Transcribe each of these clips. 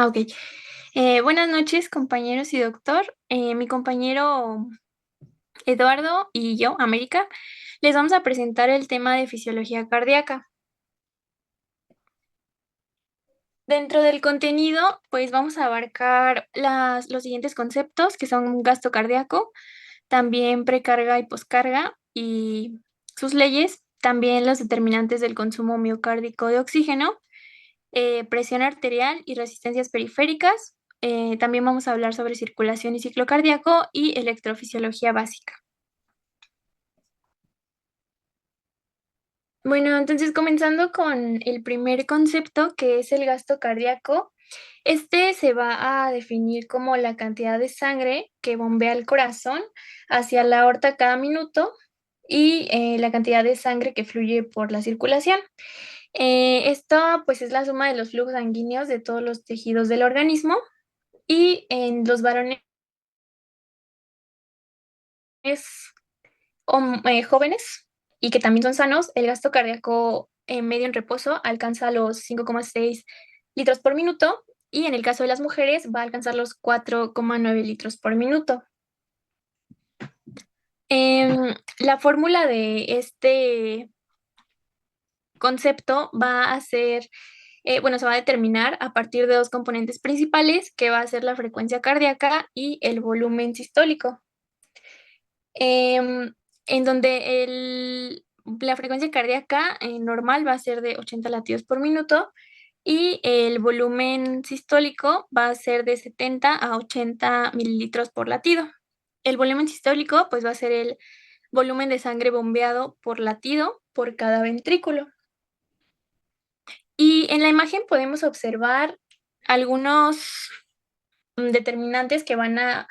Ok. Buenas noches, compañeros y doctor. Mi compañero Eduardo y yo, América, les vamos a presentar el tema de fisiología cardíaca. Dentro del contenido, pues vamos a abarcar los siguientes conceptos, que son gasto cardíaco, también precarga y poscarga y sus leyes, también los determinantes del consumo miocárdico de oxígeno, presión arterial y resistencias periféricas. También vamos a hablar sobre circulación y ciclo cardíaco y electrofisiología básica. Bueno, entonces comenzando con el primer concepto, que es el gasto cardíaco. Este se va a definir como la cantidad de sangre que bombea el corazón hacia la aorta cada minuto y la cantidad de sangre que fluye por la circulación. Esto pues es la suma de los flujos sanguíneos de todos los tejidos del organismo y en los varones jóvenes y que también son sanos, el gasto cardíaco medio en reposo alcanza los 5,6 litros por minuto y en el caso de las mujeres va a alcanzar los 4,9 litros por minuto. La fórmula de este concepto va a ser, se va a determinar a partir de dos componentes principales, que va a ser la frecuencia cardíaca y el volumen sistólico. En donde la frecuencia cardíaca normal va a ser de 80 latidos por minuto y el volumen sistólico va a ser de 70 a 80 mililitros por latido. El volumen sistólico pues va a ser el volumen de sangre bombeado por latido por cada ventrículo. Y en la imagen podemos observar algunos determinantes que van a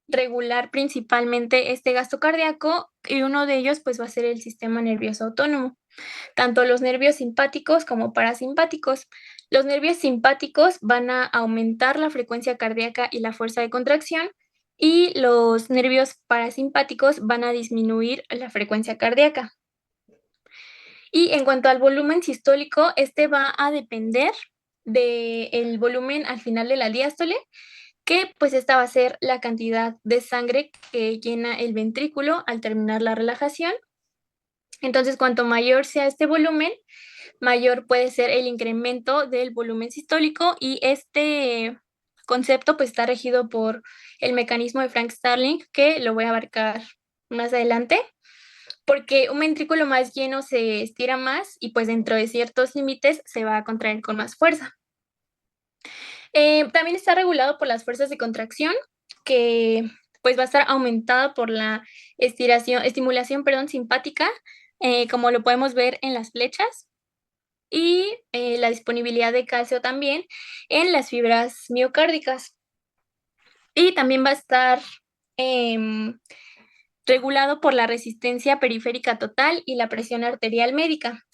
regular principalmente este gasto cardíaco y uno de ellos pues va a ser el sistema nervioso autónomo, tanto los nervios simpáticos como parasimpáticos. Los nervios simpáticos van a aumentar la frecuencia cardíaca y la fuerza de contracción y los nervios parasimpáticos van a disminuir la frecuencia cardíaca. Y en cuanto al volumen sistólico, este va a depender del volumen al final de la diástole, que pues esta va a ser la cantidad de sangre que llena el ventrículo al terminar la relajación. Entonces, cuanto mayor sea este volumen, mayor puede ser el incremento del volumen sistólico y este concepto pues está regido por el mecanismo de Frank Starling, que lo voy a abarcar más adelante, porque un ventrículo más lleno se estira más y pues dentro de ciertos límites se va a contraer con más fuerza. También está regulado por las fuerzas de contracción, que pues va a estar aumentada por la estimulación, simpática, como lo podemos ver en las flechas, y la disponibilidad de calcio también en las fibras miocárdicas. Y también va a estar em, regulado por la resistencia periférica total y la presión arterial media.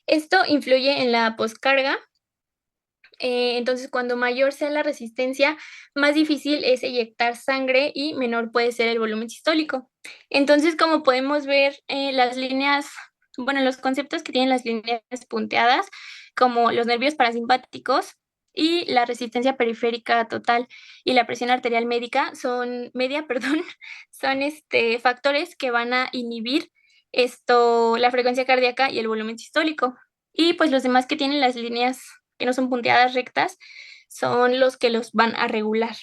Esto influye en la poscarga. Entonces, cuando mayor sea la resistencia, más difícil es eyectar sangre y menor puede ser el volumen sistólico. Entonces, como podemos ver, los conceptos que tienen las líneas punteadas, como los nervios parasimpáticos y la resistencia periférica total y la presión arterial media, perdón, son factores que van a inhibir la frecuencia cardíaca y el volumen sistólico. Y pues los demás que tienen las líneas que no son punteadas rectas, son los que los van a regular.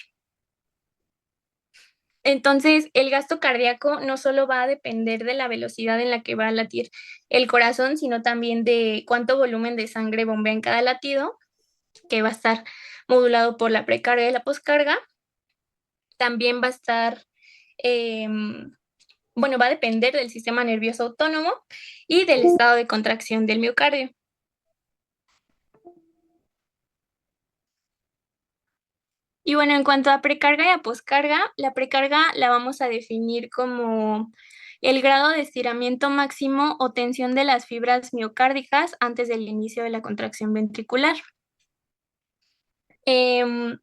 Entonces, el gasto cardíaco no solo va a depender de la velocidad en la que va a latir el corazón, sino también de cuánto volumen de sangre bombea en cada latido, que va a estar modulado por la precarga y la poscarga. También va a estar, va a depender del sistema nervioso autónomo y del estado de contracción del miocardio. Y bueno, en cuanto a precarga y a poscarga, la precarga la vamos a definir como el grado de estiramiento máximo o tensión de las fibras miocárdicas antes del inicio de la contracción ventricular. Em,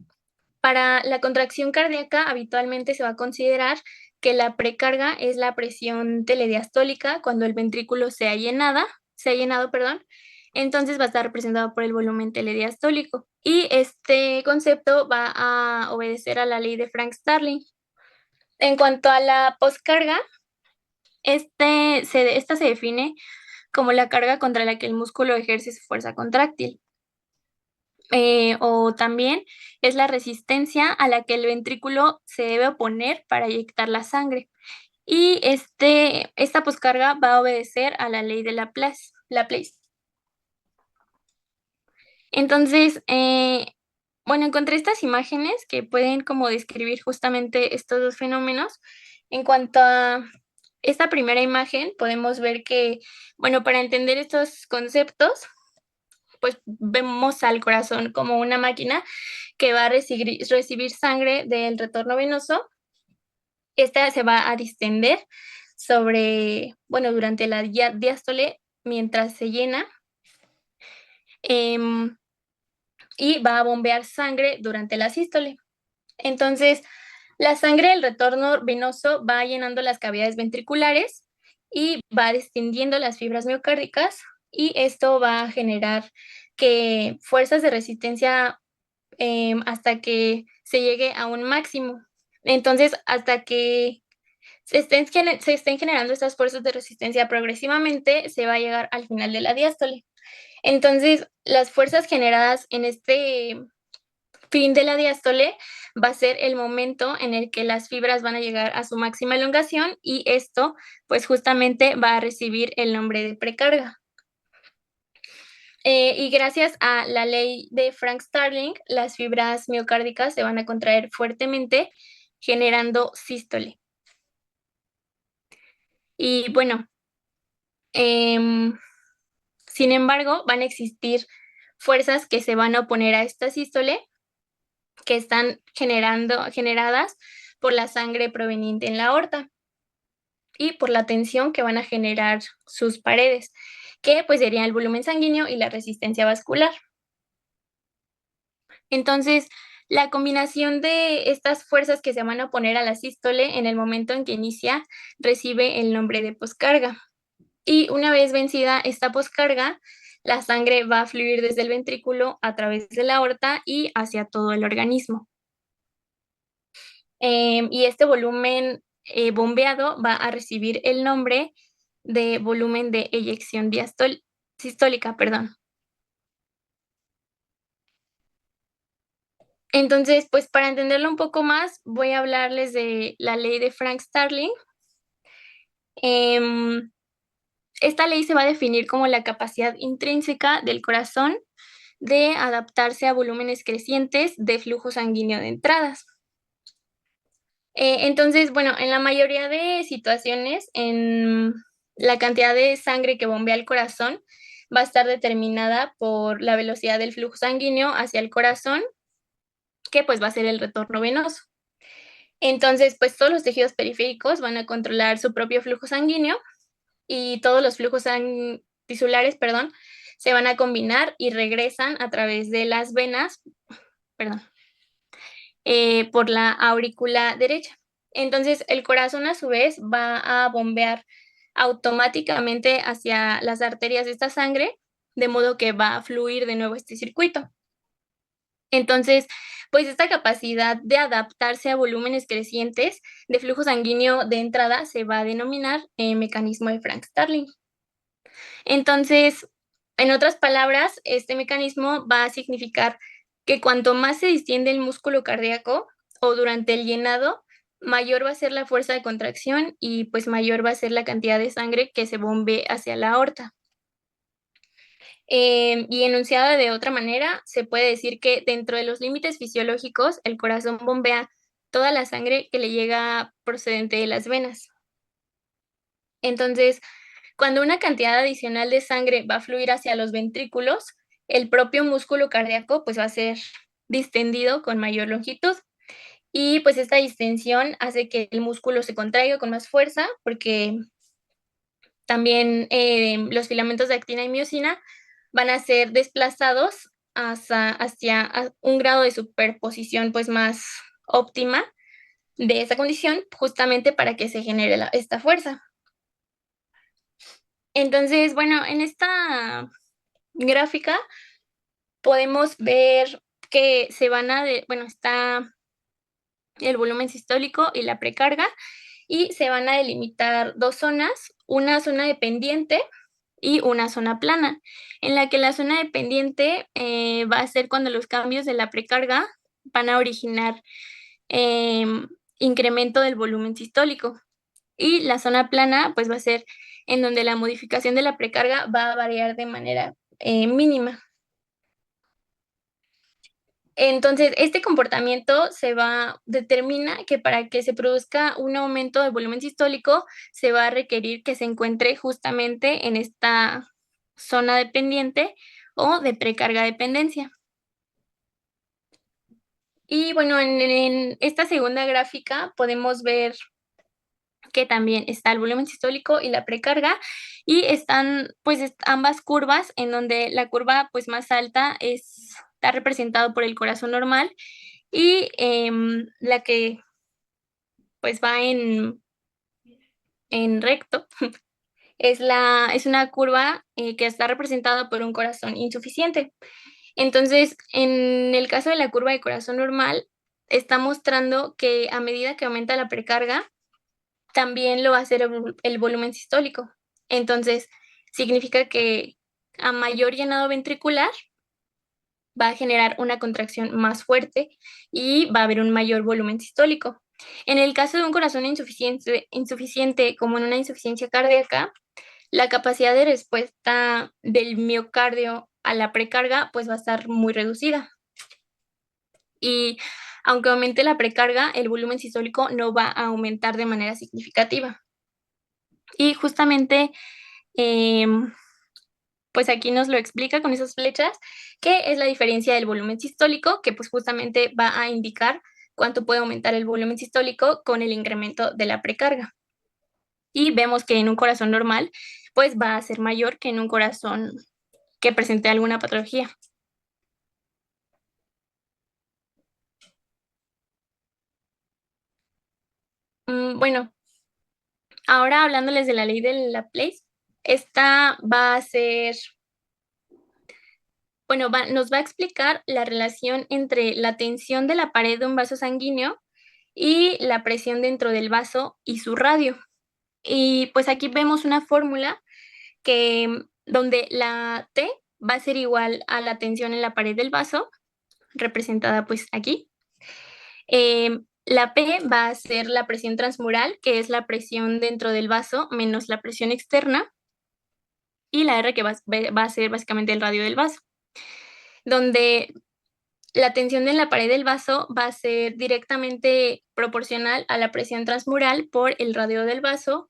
para la contracción cardíaca, habitualmente se va a considerar que la precarga es la presión telediastólica cuando el ventrículo se ha llenado, perdón, Entonces va a estar representado por el volumen telediastólico. Y este concepto va a obedecer a la ley de Frank-Starling. En cuanto a la poscarga, esta se define como la carga contra la que el músculo ejerce su fuerza contráctil. O también es la resistencia a la que el ventrículo se debe oponer para eyectar la sangre. Y esta poscarga va a obedecer a la ley de Laplace. Entonces, bueno, encontré estas imágenes que pueden como describir justamente estos dos fenómenos. En cuanto a esta primera imagen, podemos ver que, bueno, para entender estos conceptos, pues vemos al corazón como una máquina que va a recibir sangre del retorno venoso. Esta se va a distender durante la diástole mientras se llena. em, y va a bombear sangre durante la sístole. Entonces, la sangre del retorno venoso va llenando las cavidades ventriculares y va distendiendo las fibras miocárdicas, y esto va a generar que fuerzas de resistencia hasta que se llegue a un máximo. Entonces, hasta que se estén generando estas fuerzas de resistencia progresivamente, se va a llegar al final de la diástole. Entonces, las fuerzas generadas en este fin de la diástole va a ser el momento en el que las fibras van a llegar a su máxima elongación, y esto pues justamente va a recibir el nombre de precarga. Y gracias a la ley de Frank-Starling, las fibras miocárdicas se van a contraer fuertemente, generando sístole. Y bueno, em, sin embargo, van a existir fuerzas que se van a oponer a esta sístole, que están generadas por la sangre proveniente en la aorta y por la tensión que van a generar sus paredes, que pues serían el volumen sanguíneo y la resistencia vascular. Entonces, la combinación de estas fuerzas que se van a oponer a la sístole en el momento en que inicia recibe el nombre de poscarga. Y una vez vencida esta poscarga, la sangre va a fluir desde el ventrículo a través de la aorta y hacia todo el organismo. Y este volumen bombeado va a recibir el nombre de volumen de eyección sistólica, perdón. Entonces, pues para entenderlo un poco más, voy a hablarles de la ley de Frank-Starling. Em, Esta ley se va a definir como la capacidad intrínseca del corazón de adaptarse a volúmenes crecientes de flujo sanguíneo de entradas. Entonces, bueno, en la mayoría de situaciones, la cantidad de sangre que bombea el corazón va a estar determinada por la velocidad del flujo sanguíneo hacia el corazón, que pues va a ser el retorno venoso. Entonces, pues todos los tejidos periféricos van a controlar su propio flujo sanguíneo, y todos los flujos tisulares, perdón, se van a combinar y regresan a través de las venas, perdón, por la aurícula derecha. Entonces, el corazón a su vez va a bombear automáticamente hacia las arterias de esta sangre, de modo que va a fluir de nuevo este circuito. Entonces, pues esta capacidad de adaptarse a volúmenes crecientes de flujo sanguíneo de entrada se va a denominar mecanismo de Frank-Starling. Entonces, en otras palabras, este mecanismo va a significar que cuanto más se distiende el músculo cardíaco o durante el llenado, mayor va a ser la fuerza de contracción y pues mayor va a ser la cantidad de sangre que se bombee hacia la aorta. Y enunciada de otra manera, se puede decir que dentro de los límites fisiológicos, el corazón bombea toda la sangre que le llega procedente de las venas. Entonces, cuando una cantidad adicional de sangre va a fluir hacia los ventrículos, el propio músculo cardíaco pues va a ser distendido con mayor longitud, y pues esta distensión hace que el músculo se contraiga con más fuerza, porque también los filamentos de actina y miosina van a ser desplazados hacia un grado de superposición pues más óptima de esa condición, justamente para que se genere esta fuerza. Entonces, bueno, en esta gráfica podemos ver que está el volumen sistólico y la precarga, y se van a delimitar dos zonas, una zona de pendiente y una zona plana, en la que la zona de pendiente va a ser cuando los cambios de la precarga van a originar incremento del volumen sistólico, y la zona plana pues va a ser en donde la modificación de la precarga va a variar de manera mínima. Entonces, este comportamiento determina que para que se produzca un aumento del volumen sistólico, se va a requerir que se encuentre justamente en esta zona dependiente o de precarga dependencia. Y bueno, en esta segunda gráfica podemos ver que también está el volumen sistólico y la precarga, y están pues ambas curvas, en donde la curva pues más alta está representado por el corazón normal, y la que pues va en recto es una curva que está representada por un corazón insuficiente. Entonces, en el caso de la curva de corazón normal, está mostrando que a medida que aumenta la precarga, también lo va a hacer el volumen sistólico. Entonces, significa que a mayor llenado ventricular va a generar una contracción más fuerte y va a haber un mayor volumen sistólico. En el caso de un corazón insuficiente, como en una insuficiencia cardíaca, la capacidad de respuesta del miocardio a la precarga pues va a estar muy reducida. Y aunque aumente la precarga, el volumen sistólico no va a aumentar de manera significativa. Y justamente, pues aquí nos lo explica con esas flechas, qué es la diferencia del volumen sistólico, que pues justamente va a indicar cuánto puede aumentar el volumen sistólico con el incremento de la precarga. Y vemos que en un corazón normal, pues va a ser mayor que en un corazón que presente alguna patología. Bueno, ahora hablándoles de la ley de Laplace, esta va a ser, bueno, nos va a explicar la relación entre la tensión de la pared de un vaso sanguíneo y la presión dentro del vaso y su radio. Y pues aquí vemos una fórmula donde la T va a ser igual a la tensión en la pared del vaso, representada pues aquí. La P va a ser la presión transmural, que es la presión dentro del vaso menos la presión externa, y la R, que va a ser básicamente el radio del vaso, donde la tensión en la pared del vaso va a ser directamente proporcional a la presión transmural por el radio del vaso,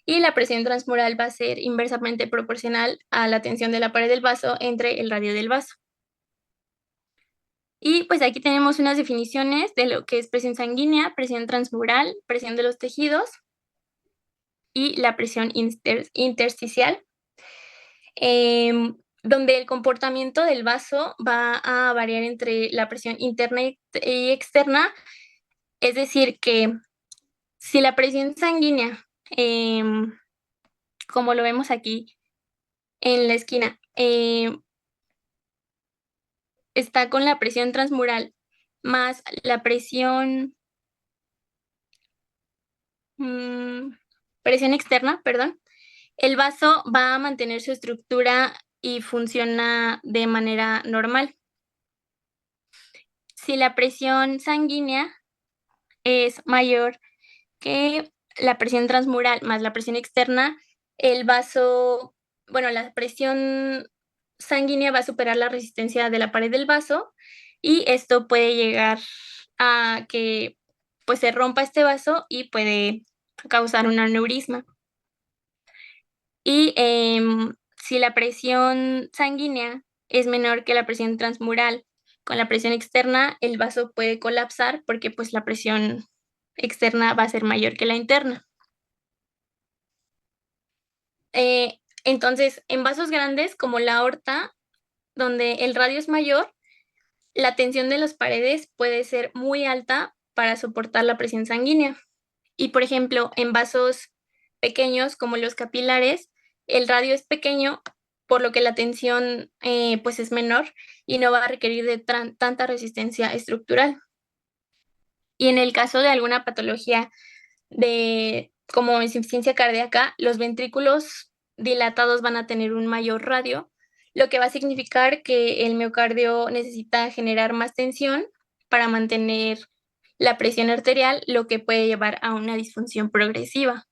y la presión transmural va a ser inversamente proporcional a la tensión de la pared del vaso entre el radio del vaso. Y pues aquí tenemos unas definiciones de lo que es presión sanguínea, presión transmural, presión de los tejidos y la presión intersticial, donde el comportamiento del vaso va a variar entre la presión interna y externa. Es decir, que si la presión sanguínea, como lo vemos aquí en la esquina, está con la presión transmural más la presión externa, perdón, el vaso va a mantener su estructura y funciona de manera normal. Si la presión sanguínea es mayor que la presión transmural más la presión externa, la presión sanguínea va a superar la resistencia de la pared del vaso, y esto puede llegar a que pues se rompa este vaso y puede causar un aneurisma. Y si la presión sanguínea es menor que la presión transmural con la presión externa, el vaso puede colapsar porque pues la presión externa va a ser mayor que la interna. Entonces, en vasos grandes como la aorta, donde el radio es mayor, la tensión de las paredes puede ser muy alta para soportar la presión sanguínea. Y por ejemplo, en vasos pequeños como los capilares, el radio es pequeño por lo que la tensión pues es menor y no va a requerir de tanta resistencia estructural. Y en el caso de alguna patología de como insuficiencia cardíaca, los ventrículos dilatados van a tener un mayor radio, lo que va a significar que el miocardio necesita generar más tensión para mantener la presión arterial, lo que puede llevar a una disfunción progresiva.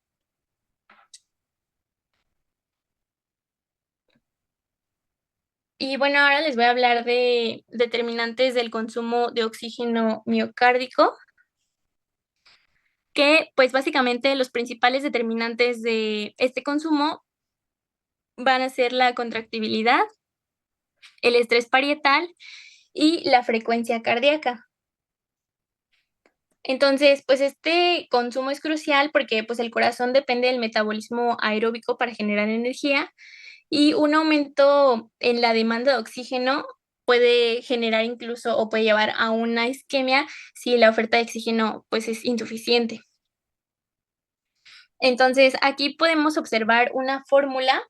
Y bueno, ahora les voy a hablar de determinantes del consumo de oxígeno miocárdico, que pues básicamente los principales determinantes de este consumo van a ser la contractibilidad, el estrés parietal y la frecuencia cardíaca. Entonces, pues este consumo es crucial porque pues el corazón depende del metabolismo aeróbico para generar energía y un aumento en la demanda de oxígeno puede generar incluso o puede llevar a una isquemia si la oferta de oxígeno pues es insuficiente. Entonces, aquí podemos observar una fórmula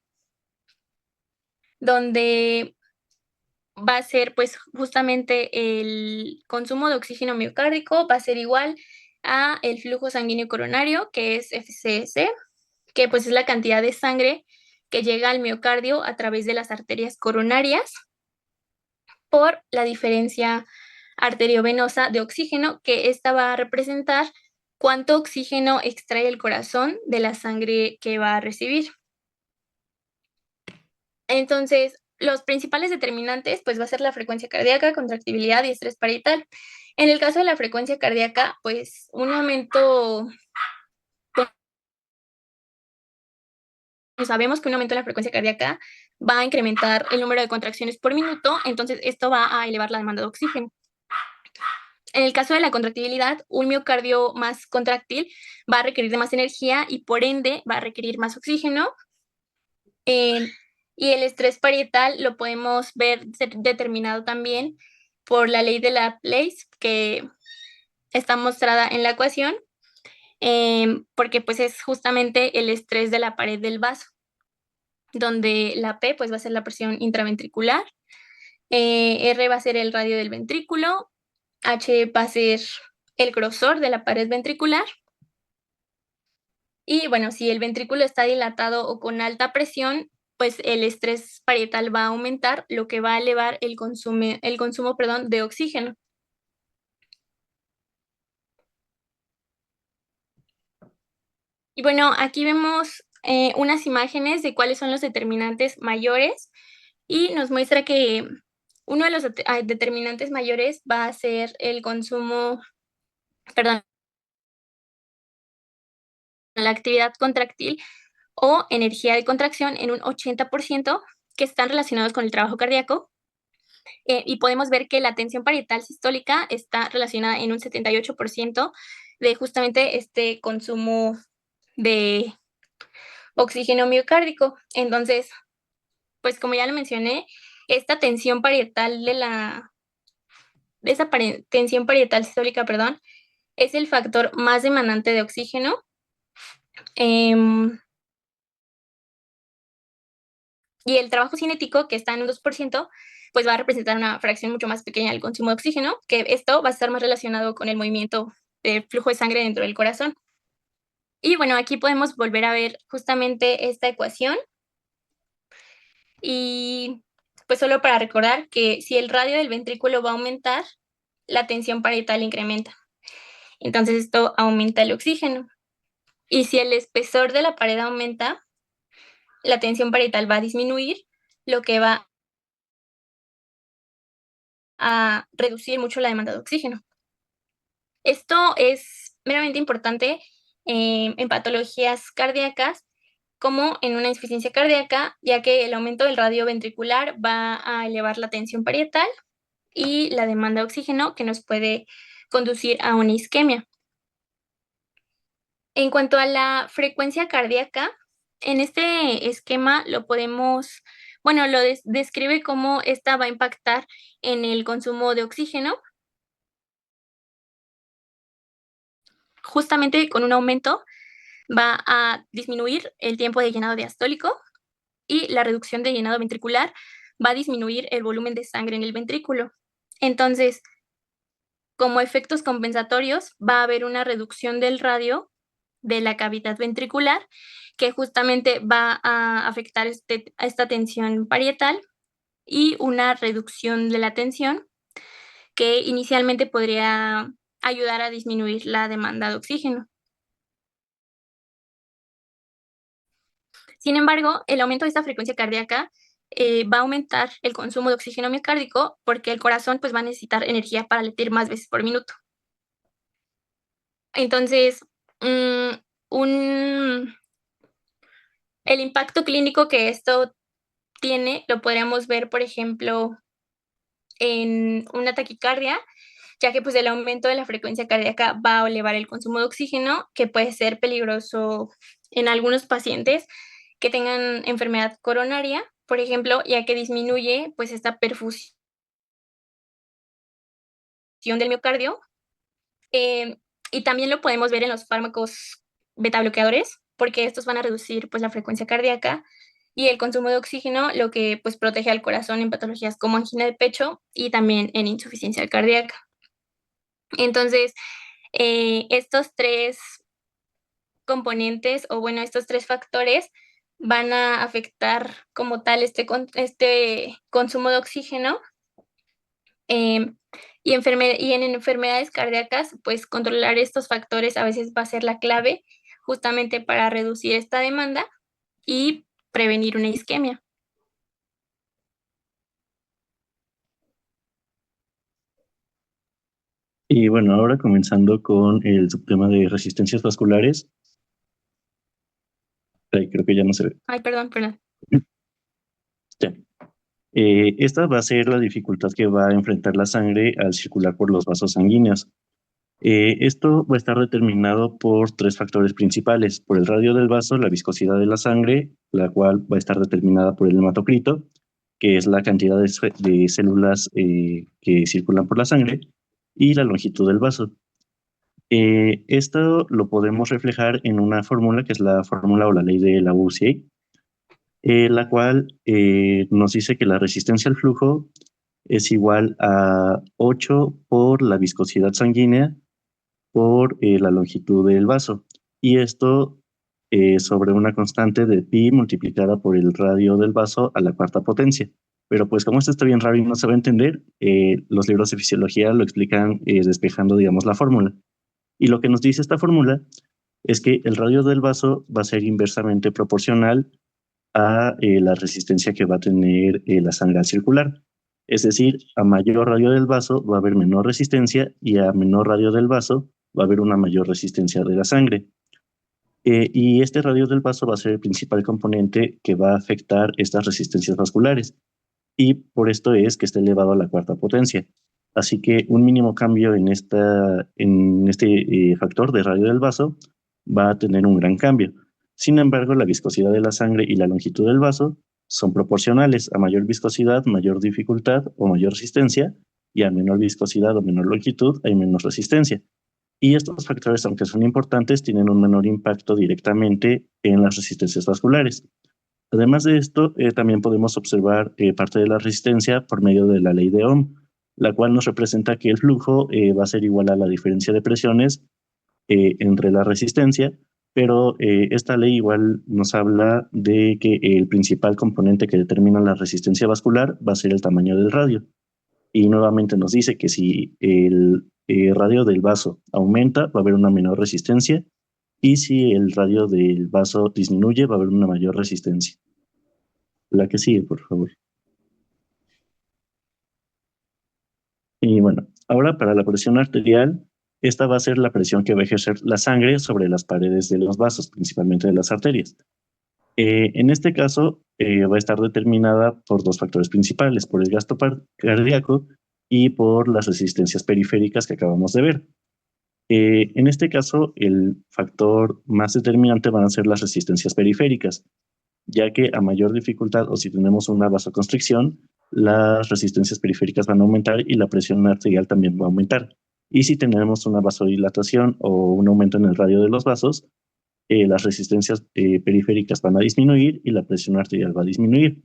donde va a ser, pues, justamente el consumo de oxígeno miocárdico va a ser igual a el flujo sanguíneo coronario, que es FCS, que, pues, es la cantidad de sangre que llega al miocardio a través de las arterias coronarias, por la diferencia arteriovenosa de oxígeno, que esta va a representar cuánto oxígeno extrae el corazón de la sangre que va a recibir. Entonces, los principales determinantes, pues, va a ser la frecuencia cardíaca, contractibilidad y estrés parietal. En el caso de la frecuencia cardíaca, pues, un aumento, pues, sabemos que un aumento en la frecuencia cardíaca va a incrementar el número de contracciones por minuto, entonces esto va a elevar la demanda de oxígeno. En el caso de la contractibilidad, un miocardio más contráctil va a requerir de más energía y por ende va a requerir más oxígeno. Eh, y el estrés parietal lo podemos ver determinado también por la ley de Laplace, que está mostrada en la ecuación, porque pues es justamente el estrés de la pared del vaso, donde la P pues va a ser la presión intraventricular, R va a ser el radio del ventrículo, H va a ser el grosor de la pared ventricular. Y bueno, si el ventrículo está dilatado o con alta presión, pues el estrés parietal va a aumentar, lo que va a elevar el consumo, perdón, de oxígeno. Y bueno, aquí vemos unas imágenes de cuáles son los determinantes mayores y nos muestra que uno de los determinantes mayores va a ser el consumo, perdón, la actividad contractil o energía de contracción en un 80% que están relacionados con el trabajo cardíaco. Y podemos ver que la tensión parietal sistólica está relacionada en un 78% de justamente este consumo de oxígeno miocárdico. Entonces, pues como ya lo mencioné, esta tensión parietal tensión parietal sistólica, perdón, es el factor más demandante de oxígeno. em, y el trabajo cinético, que está en un 2%, pues va a representar una fracción mucho más pequeña del consumo de oxígeno, que esto va a estar más relacionado con el movimiento de flujo de sangre dentro del corazón. Y bueno, aquí podemos volver a ver justamente esta ecuación y pues solo para recordar que si el radio del ventrículo va a aumentar, la tensión parietal incrementa. Entonces esto aumenta el oxígeno. Y si el espesor de la pared aumenta, la tensión parietal va a disminuir, lo que va a reducir mucho la demanda de oxígeno. Esto es meramente importante en patologías cardíacas como en una insuficiencia cardíaca, ya que el aumento del radio ventricular va a elevar la tensión parietal y la demanda de oxígeno que nos puede conducir a una isquemia. En cuanto a la frecuencia cardíaca, en este esquema lo podemos, bueno, lo describe cómo esta va a impactar en el consumo de oxígeno, justamente con un aumento va a disminuir el tiempo de llenado diastólico y la reducción de llenado ventricular va a disminuir el volumen de sangre en el ventrículo. Entonces, como efectos compensatorios, va a haber una reducción del radio de la cavidad ventricular que justamente va a afectar a esta tensión parietal y una reducción de la tensión que inicialmente podría ayudar a disminuir la demanda de oxígeno. Sin embargo, el aumento de esta frecuencia cardíaca va a aumentar el consumo de oxígeno miocárdico porque el corazón pues, va a necesitar energía para latir más veces por minuto. Entonces, el impacto clínico que esto tiene lo podríamos ver, por ejemplo, en una taquicardia, ya que pues el aumento de la frecuencia cardíaca va a elevar el consumo de oxígeno, que puede ser peligroso en algunos pacientes que tengan enfermedad coronaria, por ejemplo, ya que disminuye pues esta perfusión del miocardio. Y también lo podemos ver en los fármacos beta bloqueadores, porque estos van a reducir pues la frecuencia cardíaca y el consumo de oxígeno, lo que pues protege al corazón en patologías como angina de pecho y también en insuficiencia cardíaca. Entonces, estos tres componentes, o bueno, estos tres factores van a afectar como tal este consumo de oxígeno. Y en enfermedades cardíacas, pues controlar estos factores a veces va a ser la clave justamente para reducir esta demanda y prevenir una isquemia. Y bueno, ahora comenzando con el subtema de resistencias vasculares. Ay, creo que ya no se ve. Ay, perdón. Ya. Esta va a ser la dificultad que va a enfrentar la sangre al circular por los vasos sanguíneos. Esto va a estar determinado por tres factores principales: por el radio del vaso, la viscosidad de la sangre, la cual va a estar determinada por el hematocrito, que es la cantidad de células que circulan por la sangre, y la longitud del vaso. Esto lo podemos reflejar en una fórmula que es la fórmula o la ley de Lavoisier, la cual nos dice que la resistencia al flujo es igual a 8 por la viscosidad sanguínea por la longitud del vaso. Y esto sobre una constante de pi multiplicada por el radio del vaso a la cuarta potencia. Pero pues como esto está bien raro y no se va a entender, los libros de fisiología lo explican despejando, digamos, la fórmula. Y lo que nos dice esta fórmula es que el radio del vaso va a ser inversamente proporcional a la resistencia que va a tener la sangre al circular. Es decir, a mayor radio del vaso va a haber menor resistencia y a menor radio del vaso va a haber una mayor resistencia de la sangre. Y este radio del vaso va a ser el principal componente que va a afectar estas resistencias vasculares. Y por esto es que está elevado a la cuarta potencia. Así que un mínimo cambio en este factor de radio del vaso va a tener un gran cambio. Sin embargo, la viscosidad de la sangre y la longitud del vaso son proporcionales. A mayor viscosidad, mayor dificultad o mayor resistencia, y a menor viscosidad o menor longitud hay menos resistencia. Y estos factores, aunque son importantes, tienen un menor impacto directamente en las resistencias vasculares. Además de esto, también podemos observar parte de la resistencia por medio de la ley de Ohm, la cual nos representa que el flujo va a ser igual a la diferencia de presiones entre la resistencia, pero esta ley igual nos habla de que el principal componente que determina la resistencia vascular va a ser el tamaño del radio. Y nuevamente nos dice que si el radio del vaso aumenta, va a haber una menor resistencia, y si el radio del vaso disminuye, va a haber una mayor resistencia. La que sigue, por favor. Y bueno, ahora para la presión arterial, esta va a ser la presión que va a ejercer la sangre sobre las paredes de los vasos, principalmente de las arterias. En este caso, va a estar determinada por dos factores principales: por el gasto cardíaco y por las resistencias periféricas que acabamos de ver. En este caso, el factor más determinante van a ser las resistencias periféricas, ya que a mayor dificultad o si tenemos una vasoconstricción, las resistencias periféricas van a aumentar y la presión arterial también va a aumentar. Y si tenemos una vasodilatación o un aumento en el radio de los vasos, las resistencias periféricas van a disminuir y la presión arterial va a disminuir.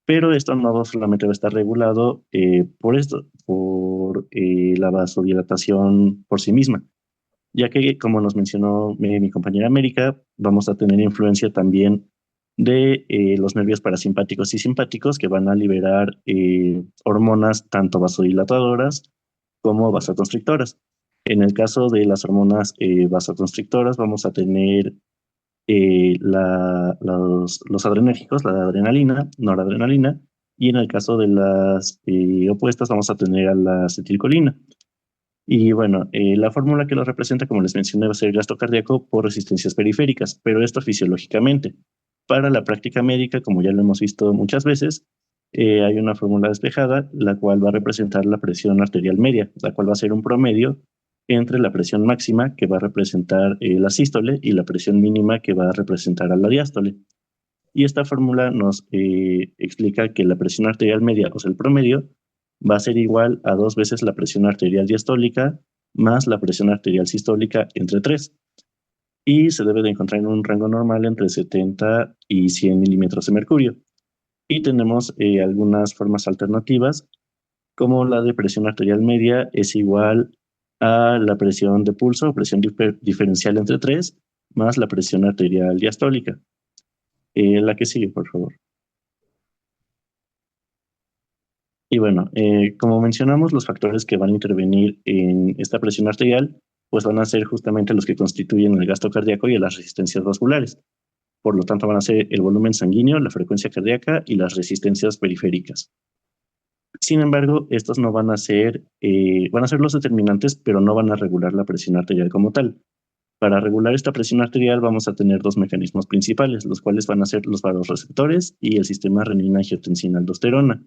Pero esto no solamente va a estar regulado por esto, por la vasodilatación por sí misma, ya que, como nos mencionó mi compañera América, vamos a tener influencia también de los nervios parasimpáticos y simpáticos que van a liberar hormonas tanto vasodilatadoras como vasoconstrictoras. En el caso de las hormonas vasoconstrictoras, vamos a tener los adrenérgicos, la adrenalina, noradrenalina, y en el caso de las opuestas vamos a tener a la acetilcolina. Y bueno, la fórmula que lo representa, como les mencioné, va a ser el gasto cardíaco por resistencias periféricas, pero esto fisiológicamente. Para la práctica médica, como ya lo hemos visto muchas veces, hay una fórmula despejada, la cual va a representar la presión arterial media, la cual va a ser un promedio entre la presión máxima, que va a representar la sístole, y la presión mínima, que va a representar a la diástole. Y esta fórmula nos explica que la presión arterial media, o sea, el promedio, va a ser igual a 2 veces la presión arterial diastólica más la presión arterial sistólica entre 3. Y se debe de encontrar en un rango normal entre 70 y 100 milímetros de mercurio. Y tenemos algunas formas alternativas, como la de presión arterial media es igual a la presión de pulso, presión diferencial entre 3, más la presión arterial diastólica. La que sigue, por favor. Y bueno, como mencionamos, los factores que van a intervenir en esta presión arterial, pues van a ser justamente los que constituyen el gasto cardíaco y las resistencias vasculares. Por lo tanto, van a ser el volumen sanguíneo, la frecuencia cardíaca y las resistencias periféricas. Sin embargo, estos no van a ser los determinantes, pero no van a regular la presión arterial como tal. Para regular esta presión arterial vamos a tener dos mecanismos principales, los cuales van a ser los vasoreceptores y el sistema renina-angiotensina-aldosterona.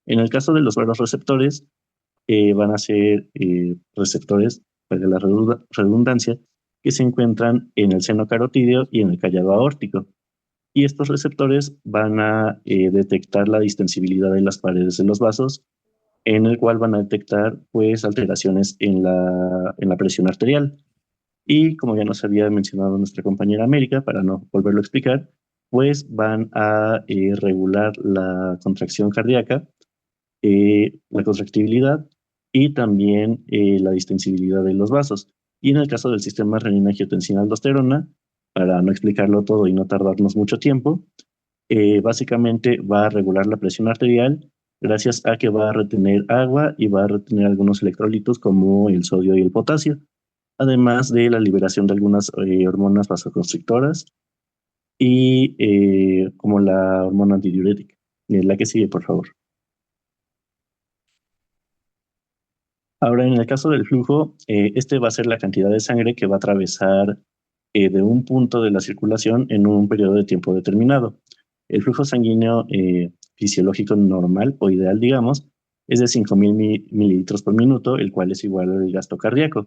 En el caso de los vasoreceptores, van a ser receptores, para la redundancia, que se encuentran en el seno carotídeo y en el callado aórtico. Y estos receptores van a detectar la distensibilidad de las paredes de los vasos, en el cual van a detectar pues alteraciones en la presión arterial. Y como ya nos había mencionado nuestra compañera América, para no volverlo a explicar, pues van a regular la contracción cardíaca, la contractibilidad y también la distensibilidad de los vasos. Y en el caso del sistema renina-angiotensina-aldosterona, para no explicarlo todo y no tardarnos mucho tiempo, básicamente va a regular la presión arterial gracias a que va a retener agua y va a retener algunos electrolitos como el sodio y el potasio, además de la liberación de algunas hormonas vasoconstrictoras y como la hormona antidiurética. La que sigue, por favor. Ahora, en el caso del flujo, este va a ser la cantidad de sangre que va a atravesar de un punto de la circulación en un periodo de tiempo determinado. El flujo sanguíneo fisiológico normal o ideal, digamos, es de 5.000 mililitros por minuto, el cual es igual al gasto cardíaco.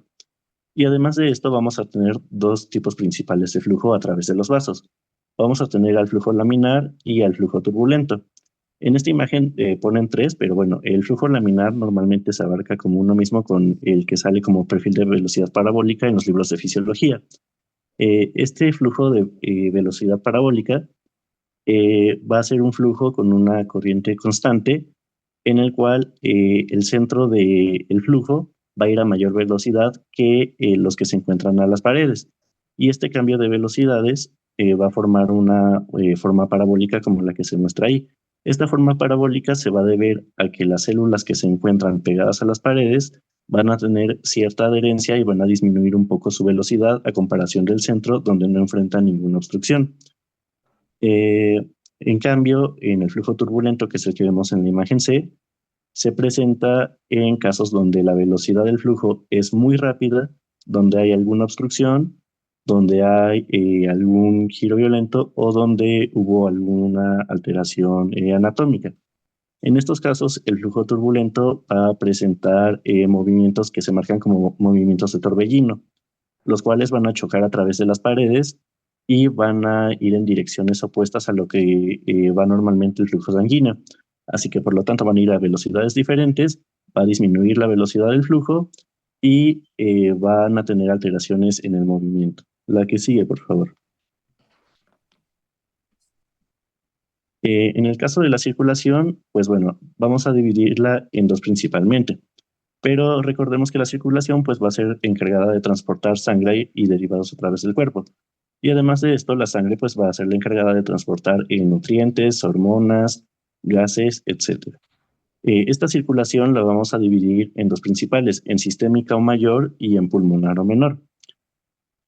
Y además de esto, vamos a tener dos tipos principales de flujo a través de los vasos. Vamos a tener al flujo laminar y al flujo turbulento. En esta imagen ponen tres, pero bueno, el flujo laminar normalmente se abarca como uno mismo con el que sale como perfil de velocidad parabólica en los libros de fisiología. Este flujo de velocidad parabólica va a ser un flujo con una corriente constante en el cual el centro del flujo va a ir a mayor velocidad que los que se encuentran a las paredes. Y este cambio de velocidades va a formar una forma parabólica como la que se muestra ahí. Esta forma parabólica se va a deber a que las células que se encuentran pegadas a las paredes van a tener cierta adherencia y van a disminuir un poco su velocidad a comparación del centro donde no enfrentan ninguna obstrucción. En cambio, en el flujo turbulento, que es el que vemos en la imagen C, se presenta en casos donde la velocidad del flujo es muy rápida, donde hay alguna obstrucción, donde hay algún giro violento o donde hubo alguna alteración anatómica. En estos casos, el flujo turbulento va a presentar movimientos que se marcan como movimientos de torbellino, los cuales van a chocar a través de las paredes y van a ir en direcciones opuestas a lo que va normalmente el flujo sanguíneo. Así que por lo tanto van a ir a velocidades diferentes, va a disminuir la velocidad del flujo y van a tener alteraciones en el movimiento. La que sigue, por favor. En el caso de la circulación, pues bueno, vamos a dividirla en dos principalmente. Pero recordemos que la circulación pues va a ser encargada de transportar sangre y derivados a través del cuerpo. Y además de esto, la sangre pues va a ser la encargada de transportar nutrientes, hormonas, gases, etc. Esta circulación la vamos a dividir en dos principales, en sistémica o mayor y en pulmonar o menor.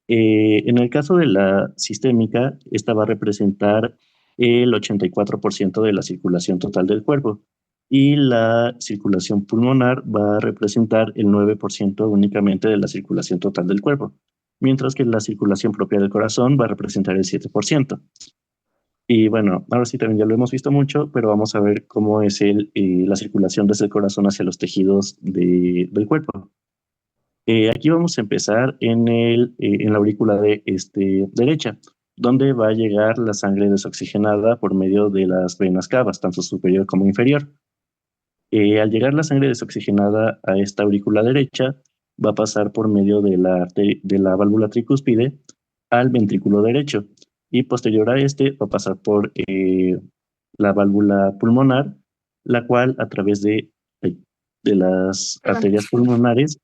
En el caso de la sistémica, esta va a representar el 84% de la circulación total del cuerpo y la circulación pulmonar va a representar el 9% únicamente de la circulación total del cuerpo, mientras que la circulación propia del corazón va a representar el 7%. Y bueno, ahora sí también ya lo hemos visto mucho, pero vamos a ver cómo es la circulación desde el corazón hacia los tejidos del cuerpo. Aquí vamos a empezar en la aurícula derecha, donde va a llegar la sangre desoxigenada por medio de las venas cavas, tanto superior como inferior. Al llegar la sangre desoxigenada a esta aurícula derecha, va a pasar por medio de la válvula tricúspide al ventrículo derecho y posterior a este va a pasar por la válvula pulmonar, la cual a través de las Perdón. arterias pulmonares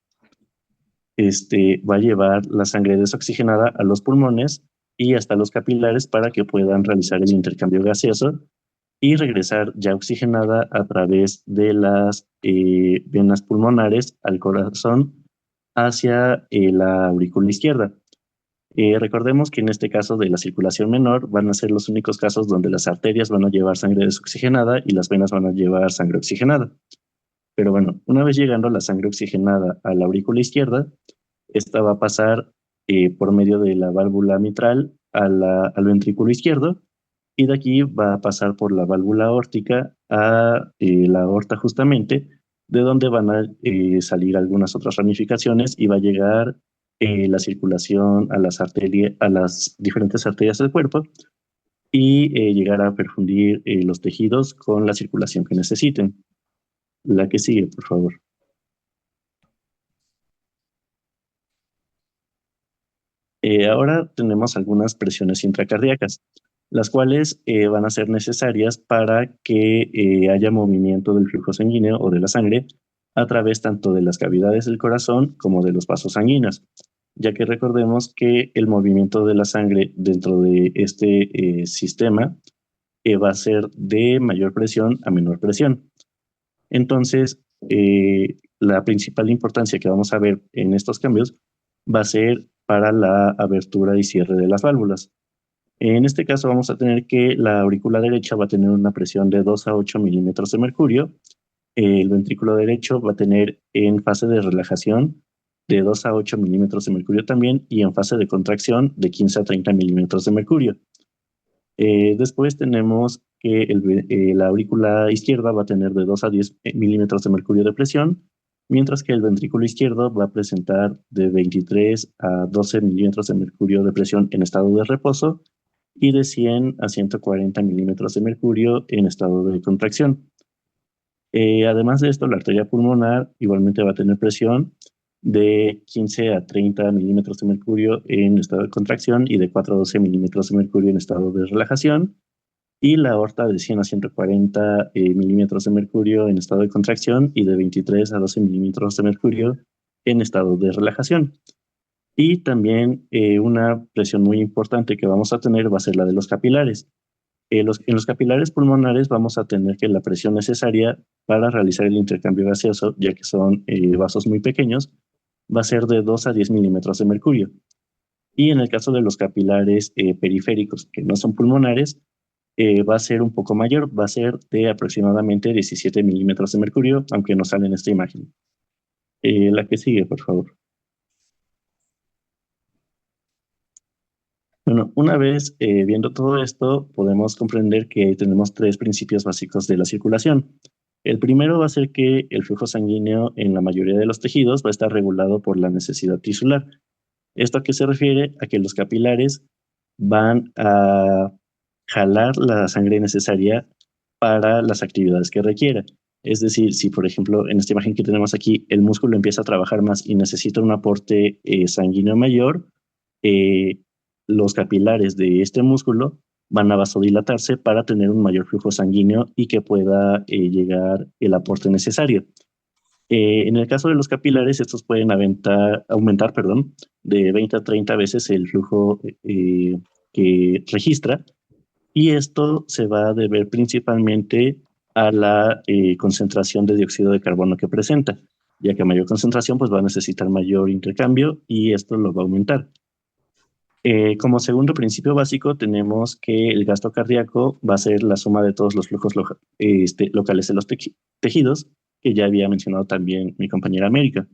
va a llevar la sangre desoxigenada a los pulmones y hasta los capilares para que puedan realizar el intercambio gaseoso y regresar ya oxigenada a través de las venas pulmonares al corazón hacia la aurícula izquierda. Recordemos que en este caso de la circulación menor van a ser los únicos casos donde las arterias van a llevar sangre desoxigenada y las venas van a llevar sangre oxigenada. Pero bueno, una vez llegando la sangre oxigenada a la aurícula izquierda, esta va a pasar por medio de la válvula mitral al ventrículo izquierdo y de aquí va a pasar por la válvula aórtica a la aorta justamente, de donde van a salir algunas otras ramificaciones y va a llegar la circulación a las diferentes arterias del cuerpo y llegar a perfundir los tejidos con la circulación que necesiten. La que sigue, por favor. Ahora tenemos algunas presiones intracardíacas, las cuales van a ser necesarias para que haya movimiento del flujo sanguíneo o de la sangre a través tanto de las cavidades del corazón como de los vasos sanguíneos, ya que recordemos que el movimiento de la sangre dentro de este sistema va a ser de mayor presión a menor presión. Entonces, la principal importancia que vamos a ver en estos cambios va a ser para la abertura y cierre de las válvulas. En este caso vamos a tener que la aurícula derecha va a tener una presión de 2 a 8 milímetros de mercurio, el ventrículo derecho va a tener en fase de relajación de 2 a 8 milímetros de mercurio también y en fase de contracción de 15 a 30 milímetros de mercurio. Después tenemos que la aurícula izquierda va a tener de 2 a 10 milímetros de mercurio de presión, mientras que el ventrículo izquierdo va a presentar de 23 a 12 milímetros de mercurio de presión en estado de reposo y de 100 a 140 milímetros de mercurio en estado de contracción. Además de esto, la arteria pulmonar igualmente va a tener presión de 15 a 30 milímetros de mercurio en estado de contracción y de 4 a 12 milímetros de mercurio en estado de relajación, y la aorta de 100 a 140 milímetros de mercurio en estado de contracción y de 23 a 12 milímetros de mercurio en estado de relajación. Y también una presión muy importante que vamos a tener va a ser la de los capilares. En los capilares pulmonares vamos a tener que la presión necesaria para realizar el intercambio gaseoso, ya que son vasos muy pequeños, va a ser de 2 a 10 milímetros de mercurio. Y en el caso de los capilares periféricos, que no son pulmonares, va a ser un poco mayor, va a ser de aproximadamente 17 milímetros de mercurio, aunque no sale en esta imagen. La que sigue, por favor. Bueno, una vez viendo todo esto, podemos comprender que tenemos tres principios básicos de la circulación. El primero va a ser que el flujo sanguíneo en la mayoría de los tejidos va a estar regulado por la necesidad tisular. ¿Esto a qué se refiere? A que los capilares van a jalar la sangre necesaria para las actividades que requiera. Es decir, si por ejemplo en esta imagen que tenemos aquí el músculo empieza a trabajar más y necesita un aporte sanguíneo mayor, los capilares de este músculo van a vasodilatarse para tener un mayor flujo sanguíneo y que pueda llegar el aporte necesario. En el caso de los capilares, estos pueden aumentar, perdón, de 20 a 30 veces el flujo que registra, y esto se va a deber principalmente a la concentración de dióxido de carbono que presenta, ya que a mayor concentración pues va a necesitar mayor intercambio y esto lo va a aumentar. Como segundo principio básico tenemos que el gasto cardíaco va a ser la suma de todos los flujos locales de los tejidos, que ya había mencionado también mi compañera América.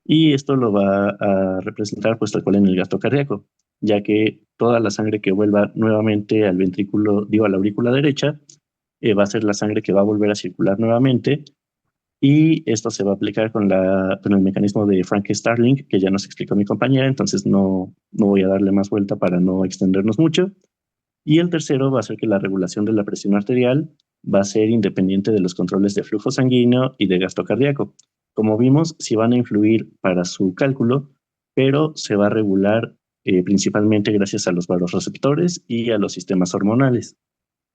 Y esto lo va a representar pues tal cual en el gasto cardíaco, ya que toda la sangre que vuelva nuevamente al ventrículo, a la aurícula derecha, va a ser la sangre que va a volver a circular nuevamente, y esto se va a aplicar con el mecanismo de Frank Starling, que ya nos explicó mi compañera, entonces no voy a darle más vuelta para no extendernos mucho. Y el tercero va a ser que la regulación de la presión arterial va a ser independiente de los controles de flujo sanguíneo y de gasto cardíaco. Como vimos, sí van a influir para su cálculo, pero se va a regular principalmente gracias a los vasoreceptores y a los sistemas hormonales.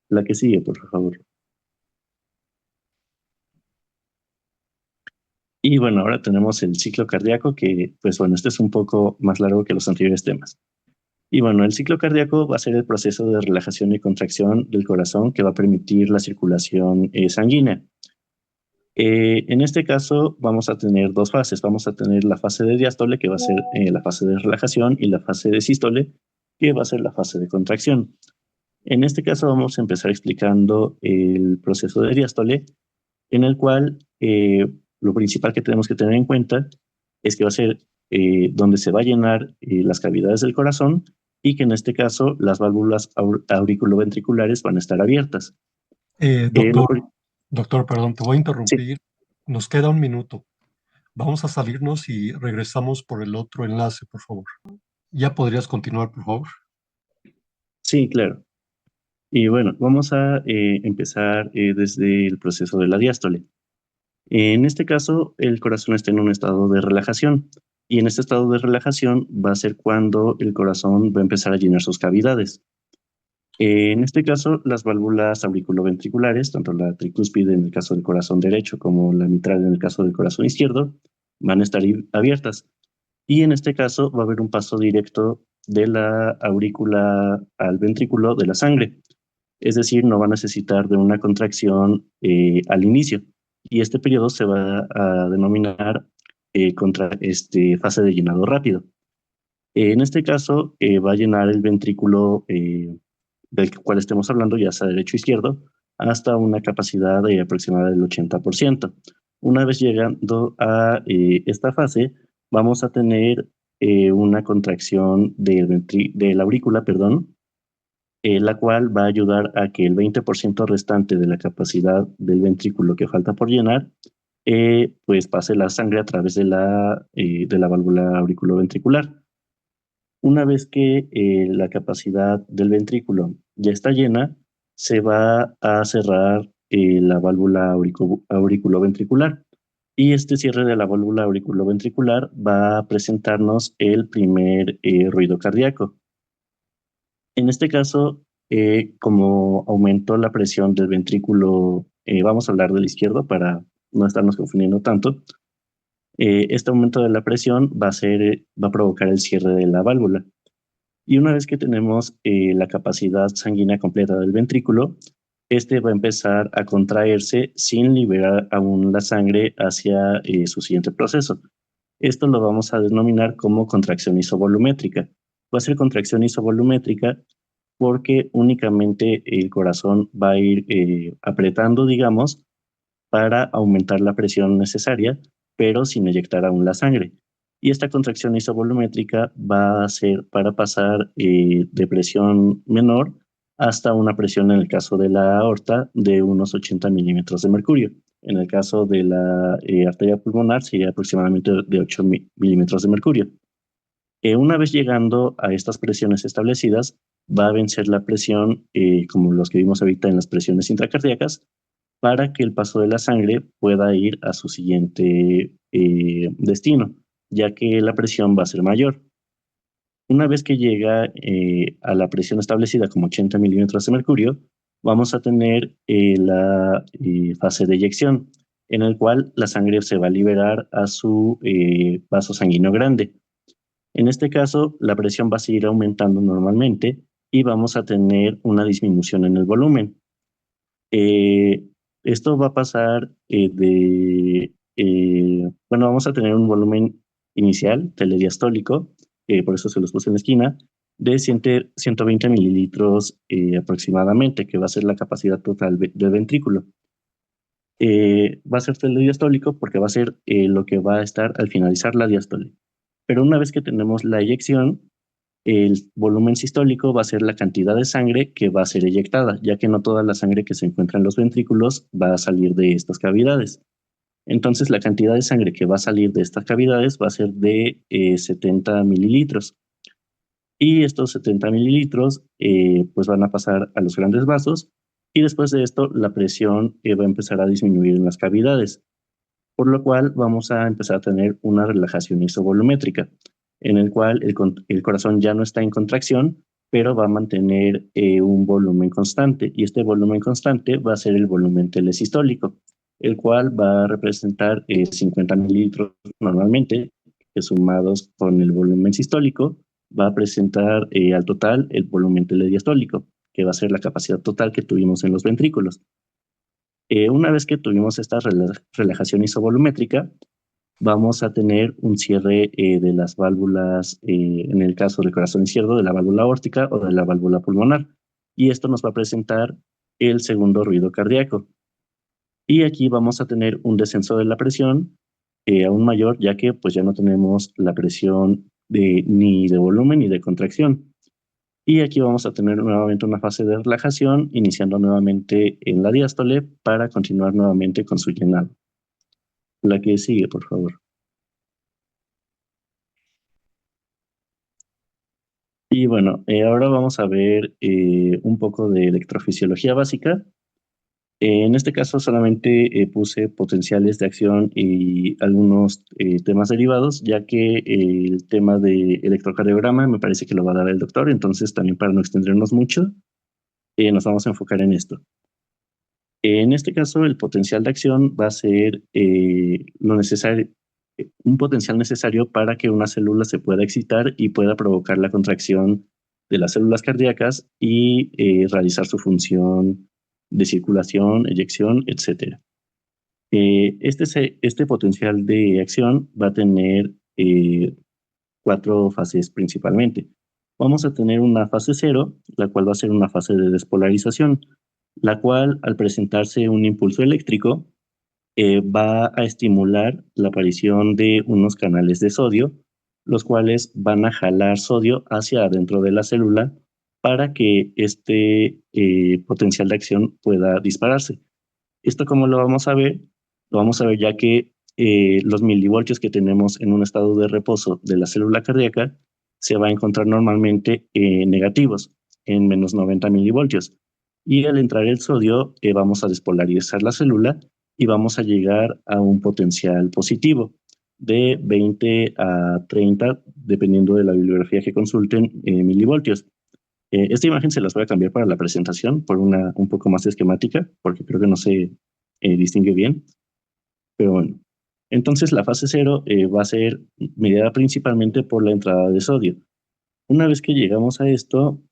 La que sigue, por favor. Y bueno, ahora tenemos el ciclo cardíaco, que pues bueno, este es un poco más largo que los anteriores temas. Y bueno, el ciclo cardíaco va a ser el proceso de relajación y contracción del corazón que va a permitir la circulación sanguínea. En este caso vamos a tener dos fases. Vamos a tener la fase de diástole, que va a ser la fase de relajación, y la fase de sístole, que va a ser la fase de contracción. En este caso vamos a empezar explicando el proceso de diástole, en el cual lo principal que tenemos que tener en cuenta es que va a ser donde se va a llenar las cavidades del corazón, y que en este caso las válvulas auriculoventriculares van a estar abiertas. Doctor, doctor, perdón, te voy a Sí, interrumpir. Nos queda un minuto. Vamos a salirnos y regresamos por el otro enlace, por favor. ¿Ya podrías continuar, por favor? sí, claro. Y bueno, vamos a empezar desde el proceso de la diástole. En este caso, el corazón está en un estado de relajación, y en este estado de relajación va a ser cuando el corazón va a empezar a llenar sus cavidades. En este caso, las válvulas auriculoventriculares, tanto la tricúspide en el caso del corazón derecho como la mitral en el caso del corazón izquierdo, van a estar abiertas. Y en este caso va a haber un paso directo de la aurícula al ventrículo de la sangre. Es decir, no va a necesitar de una contracción al inicio. Y este periodo se va a denominar fase de llenado rápido. En este caso, va a llenar el ventrículo del cual estemos hablando, ya sea derecho o izquierdo, hasta una capacidad aproximada del 80%. Una vez llegando a esta fase, vamos a tener una contracción de la aurícula, perdón, la cual va a ayudar a que el 20% restante de la capacidad del ventrículo que falta por llenar, pues pase la sangre a través de la válvula auriculoventricular. Una vez que la capacidad del ventrículo ya está llena, se va a cerrar la válvula auriculoventricular. Y este cierre de la válvula auriculoventricular va a presentarnos el primer ruido cardíaco. En este caso, como aumentó la presión del ventrículo, vamos a hablar del izquierdo para no estarnos confundiendo tanto. Este aumento de la presión va a provocar el cierre de la válvula. Y una vez que tenemos la capacidad sanguínea completa del ventrículo, este va a empezar a contraerse sin liberar aún la sangre hacia su siguiente proceso. Esto lo vamos a denominar como contracción isovolumétrica. Va a ser contracción isovolumétrica porque únicamente el corazón va a ir apretando, digamos, para aumentar la presión necesaria, pero sin eyectar aún la sangre. Y esta contracción isovolumétrica va a ser para pasar de presión menor hasta una presión, en el caso de la aorta, de unos 80 milímetros de mercurio. En el caso de la arteria pulmonar sería aproximadamente de 8 milímetros de mercurio. Una vez llegando a estas presiones establecidas, va a vencer la presión, como los que vimos ahorita en las presiones intracardíacas, para que el paso de la sangre pueda ir a su siguiente destino, ya que la presión va a ser mayor. Una vez que llega a la presión establecida como 80 milímetros de mercurio, vamos a tener la fase de eyección, en el cual la sangre se va a liberar a su vaso sanguíneo grande. En este caso, la presión va a seguir aumentando normalmente y vamos a tener una disminución en el volumen. Esto va a pasar vamos a tener un volumen inicial telediastólico, por eso se los puse en la esquina, de 120 mililitros aproximadamente, que va a ser la capacidad total del ventrículo. Va a ser telediastólico porque va a ser lo que va a estar al finalizar la diástole. Pero una vez que tenemos la eyección, el volumen sistólico va a ser la cantidad de sangre que va a ser eyectada, ya que no toda la sangre que se encuentra en los ventrículos va a salir de estas cavidades. Entonces, la cantidad de sangre que va a salir de estas cavidades va a ser de 70 mililitros. Y estos 70 mililitros pues van a pasar a los grandes vasos y después de esto la presión va a empezar a disminuir en las cavidades, por lo cual vamos a empezar a tener una relajación isovolumétrica, en el cual el corazón ya no está en contracción, pero va a mantener un volumen constante, y este volumen constante va a ser el volumen telesistólico, el cual va a representar 50 mililitros normalmente, que sumados con el volumen sistólico, va a presentar al total el volumen telediastólico, que va a ser la capacidad total que tuvimos en los ventrículos. Una vez que tuvimos esta relajación isovolumétrica, vamos a tener un cierre de las válvulas, en el caso del corazón izquierdo, de la válvula aórtica o de la válvula pulmonar. Y esto nos va a presentar el segundo ruido cardíaco. Y aquí vamos a tener un descenso de la presión aún mayor, ya que pues ya no tenemos la presión ni de volumen ni de contracción. Y aquí vamos a tener nuevamente una fase de relajación, iniciando nuevamente en la diástole para continuar nuevamente con su llenado. La que sigue, por favor. Y bueno, ahora vamos a ver un poco de electrofisiología básica. En este caso solamente puse potenciales de acción y algunos temas derivados, ya que el tema de electrocardiograma me parece que lo va a dar el doctor, entonces también para no extendernos mucho, nos vamos a enfocar en esto. En este caso, el potencial de acción va a ser lo necesario, un potencial necesario para que una célula se pueda excitar y pueda provocar la contracción de las células cardíacas y realizar su función de circulación, eyección, etc. Este potencial de acción va a tener 4 fases principalmente. Vamos a tener una fase 0, la cual va a ser una fase de despolarización, la cual al presentarse un impulso eléctrico va a estimular la aparición de unos canales de sodio, los cuales van a jalar sodio hacia adentro de la célula para que este potencial de acción pueda dispararse. ¿Esto cómo lo vamos a ver? Lo vamos a ver ya que los milivoltios que tenemos en un estado de reposo de la célula cardíaca se va a encontrar normalmente negativos, en menos 90 milivoltios. Y al entrar el sodio, vamos a despolarizar la célula y vamos a llegar a un potencial positivo de 20 a 30, dependiendo de la bibliografía que consulten, milivoltios. Esta imagen se las voy a cambiar para la presentación por una un poco más esquemática, porque creo que no se distingue bien. Pero bueno, entonces la fase 0 va a ser mediada principalmente por la entrada de sodio. Una vez que llegamos a esto,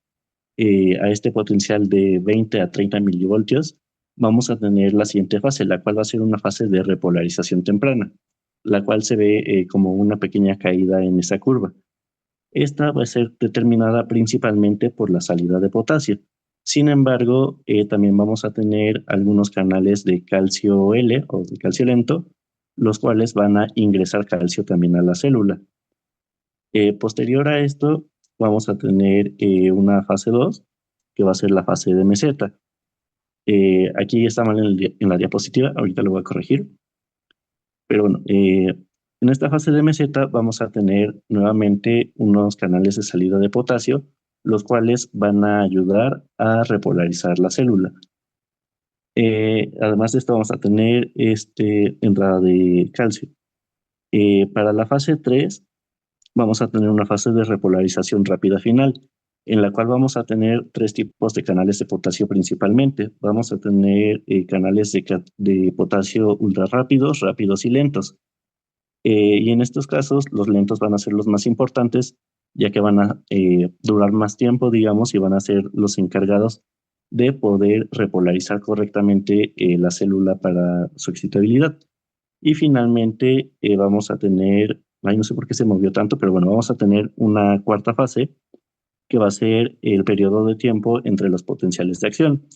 a este potencial de 20 a 30 milivoltios, vamos a tener la siguiente fase, la cual va a ser una fase de repolarización temprana, la cual se ve como una pequeña caída en esa curva. Esta va a ser determinada principalmente por la salida de potasio. Sin embargo, también vamos a tener algunos canales de calcio L o de calcio lento, los cuales van a ingresar calcio también a la célula. Posterior a esto, vamos a tener una fase 2, que va a ser la fase de meseta. Aquí está mal en la diapositiva, ahorita lo voy a corregir. Pero bueno, en esta fase de meseta vamos a tener nuevamente unos canales de salida de potasio, los cuales van a ayudar a repolarizar la célula. Además de esto vamos a tener entrada de calcio. Para la fase 3 vamos a tener una fase de repolarización rápida final, en la cual vamos a tener tres tipos de canales de potasio principalmente. Vamos a tener canales de potasio ultra rápidos, rápidos y lentos. Y en estos casos, los lentos van a ser los más importantes, ya que van a durar más tiempo, digamos, y van a ser los encargados de poder repolarizar correctamente la célula para su excitabilidad. Y finalmente vamos a tener, ay, no sé por qué se movió tanto, pero bueno, vamos a tener una cuarta fase que va a ser el periodo de tiempo entre los potenciales de acción,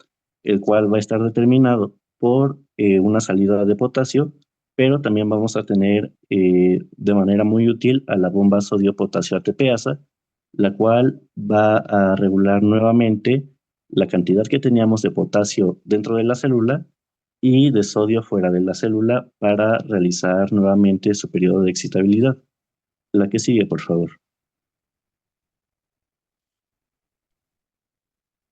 el cual va a estar determinado por una salida de potasio, pero también vamos a tener de manera muy útil a la bomba sodio-potasio ATPasa, la cual va a regular nuevamente la cantidad que teníamos de potasio dentro de la célula y de sodio fuera de la célula para realizar nuevamente su periodo de excitabilidad. La que sigue, por favor.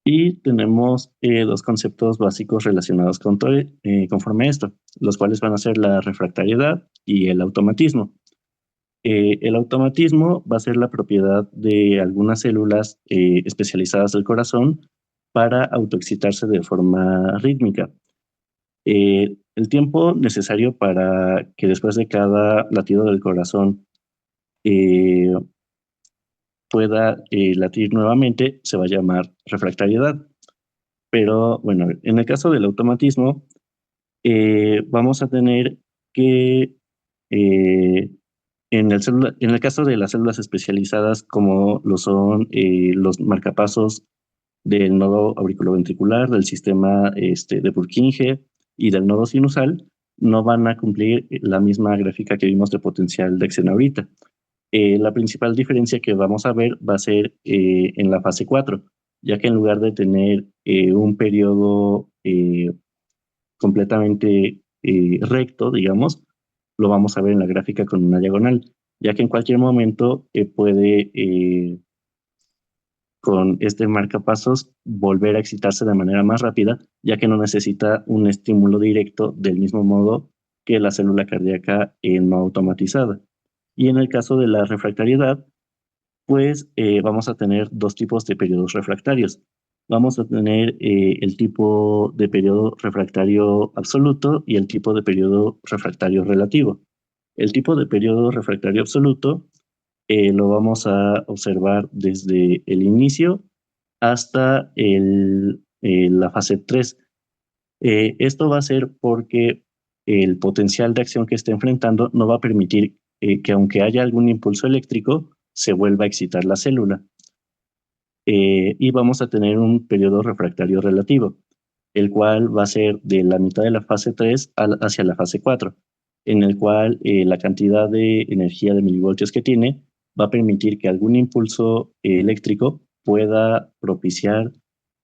Y tenemos dos conceptos básicos relacionados conforme a esto, los cuales van a ser la refractariedad y el automatismo. El automatismo va a ser la propiedad de algunas células especializadas del corazón para autoexcitarse de forma rítmica. El tiempo necesario para que después de cada latido del corazón eh, pueda latir nuevamente se va a llamar refractariedad. Pero bueno, en el caso del automatismo, vamos a tener que en el caso de las células especializadas, como lo son los marcapasos del nodo auriculoventricular, del sistema de Purkinje y del nodo sinusal, no van a cumplir la misma gráfica que vimos de potencial de acción ahorita. La principal diferencia que vamos a ver va a ser en la fase 4, ya que en lugar de tener un periodo completamente recto, digamos, lo vamos a ver en la gráfica con una diagonal, ya que en cualquier momento puede, con este marcapasos, volver a excitarse de manera más rápida, ya que no necesita un estímulo directo del mismo modo que la célula cardíaca no automatizada. Y en el caso de la refractariedad, pues vamos a tener dos tipos de periodos refractarios. Vamos a tener el tipo de periodo refractario absoluto y el tipo de periodo refractario relativo. El tipo de periodo refractario absoluto lo vamos a observar desde el inicio hasta la fase 3. Esto va a ser porque el potencial de acción que esté enfrentando no va a permitir que aunque haya algún impulso eléctrico, se vuelva a excitar la célula. Y vamos a tener un periodo refractario relativo, el cual va a ser de la mitad de la fase 3 hacia la fase 4, en el cual la cantidad de energía de milivoltios que tiene va a permitir que algún impulso eléctrico pueda propiciar,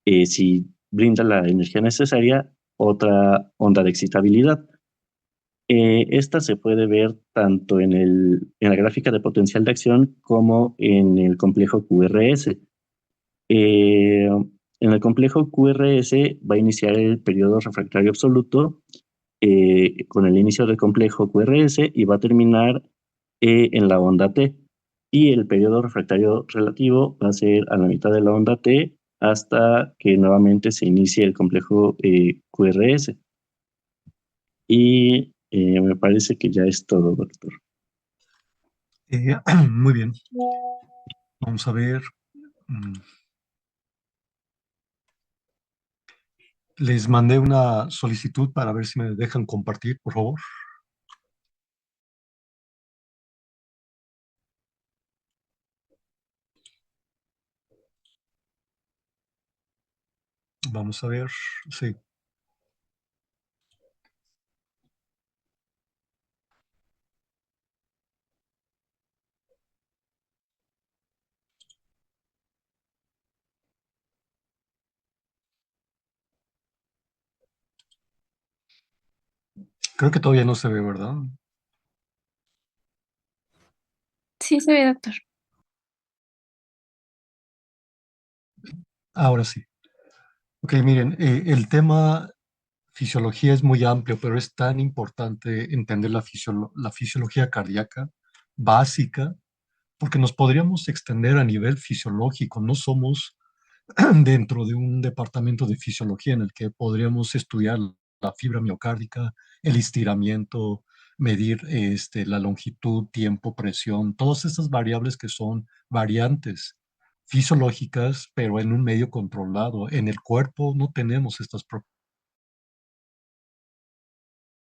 si brinda la energía necesaria, otra onda de excitabilidad. Esta se puede ver tanto en la gráfica de potencial de acción como en el complejo QRS. En el complejo QRS va a iniciar el periodo refractario absoluto con el inicio del complejo QRS y va a terminar en la onda T. Y el periodo refractario relativo va a ser a la mitad de la onda T hasta que nuevamente se inicie el complejo QRS. Y me parece que ya es todo, doctor. Muy bien. Vamos a ver. Les mandé una solicitud para ver si me dejan compartir, por favor. Vamos a ver. Sí. Creo que todavía no se ve, ¿verdad? Sí, se ve, doctor. Ahora sí. Ok, miren, el tema fisiología es muy amplio, pero es tan importante entender la fisiología cardíaca básica porque nos podríamos extender a nivel fisiológico. No somos dentro de un departamento de fisiología en el que podríamos estudiar la fibra miocárdica, el estiramiento, medir la longitud, tiempo, presión, todas estas variables que son variantes fisiológicas, pero en un medio controlado. En el cuerpo no tenemos estas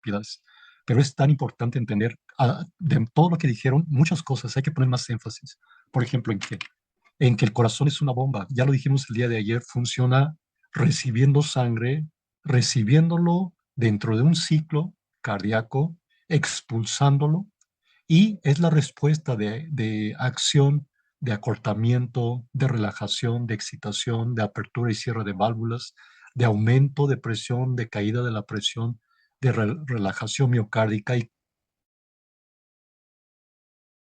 propiedades. Pero es tan importante entender de todo lo que dijeron, muchas cosas, hay que poner más énfasis. Por ejemplo, en que el corazón es una bomba. Ya lo dijimos el día de ayer, funciona recibiendo sangre, recibiéndolo dentro de un ciclo cardíaco, expulsándolo, y es la respuesta de acción, de acortamiento, de relajación, de excitación, de apertura y cierre de válvulas, de aumento de presión, de caída de la presión, de relajación miocárdica y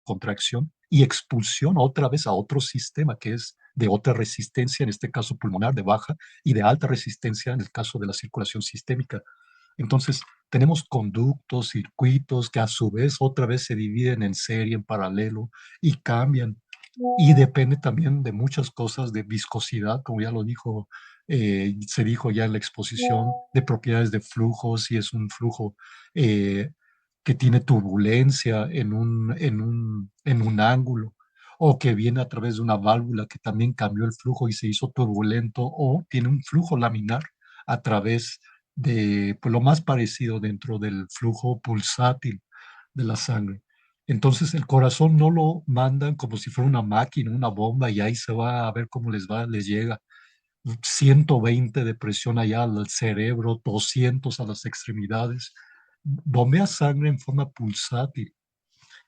contracción y expulsión otra vez a otro sistema que es de otra resistencia, en este caso pulmonar, de baja, y de alta resistencia en el caso de la circulación sistémica. Entonces, tenemos conductos, circuitos que a su vez otra vez se dividen en serie, en paralelo y cambian. Y depende también de muchas cosas, de viscosidad, como ya lo dijo, se dijo ya en la exposición, de propiedades de flujo, si es un flujo eh, que tiene turbulencia en un ángulo, o que viene a través de una válvula que también cambió el flujo y se hizo turbulento, o tiene un flujo laminar a través de pues, lo más parecido dentro del flujo pulsátil de la sangre. Entonces el corazón no lo mandan como si fuera una máquina, una bomba, y ahí se va a ver cómo les va, les llega 120 de presión allá al cerebro, 200 a las extremidades. Bombea sangre en forma pulsátil,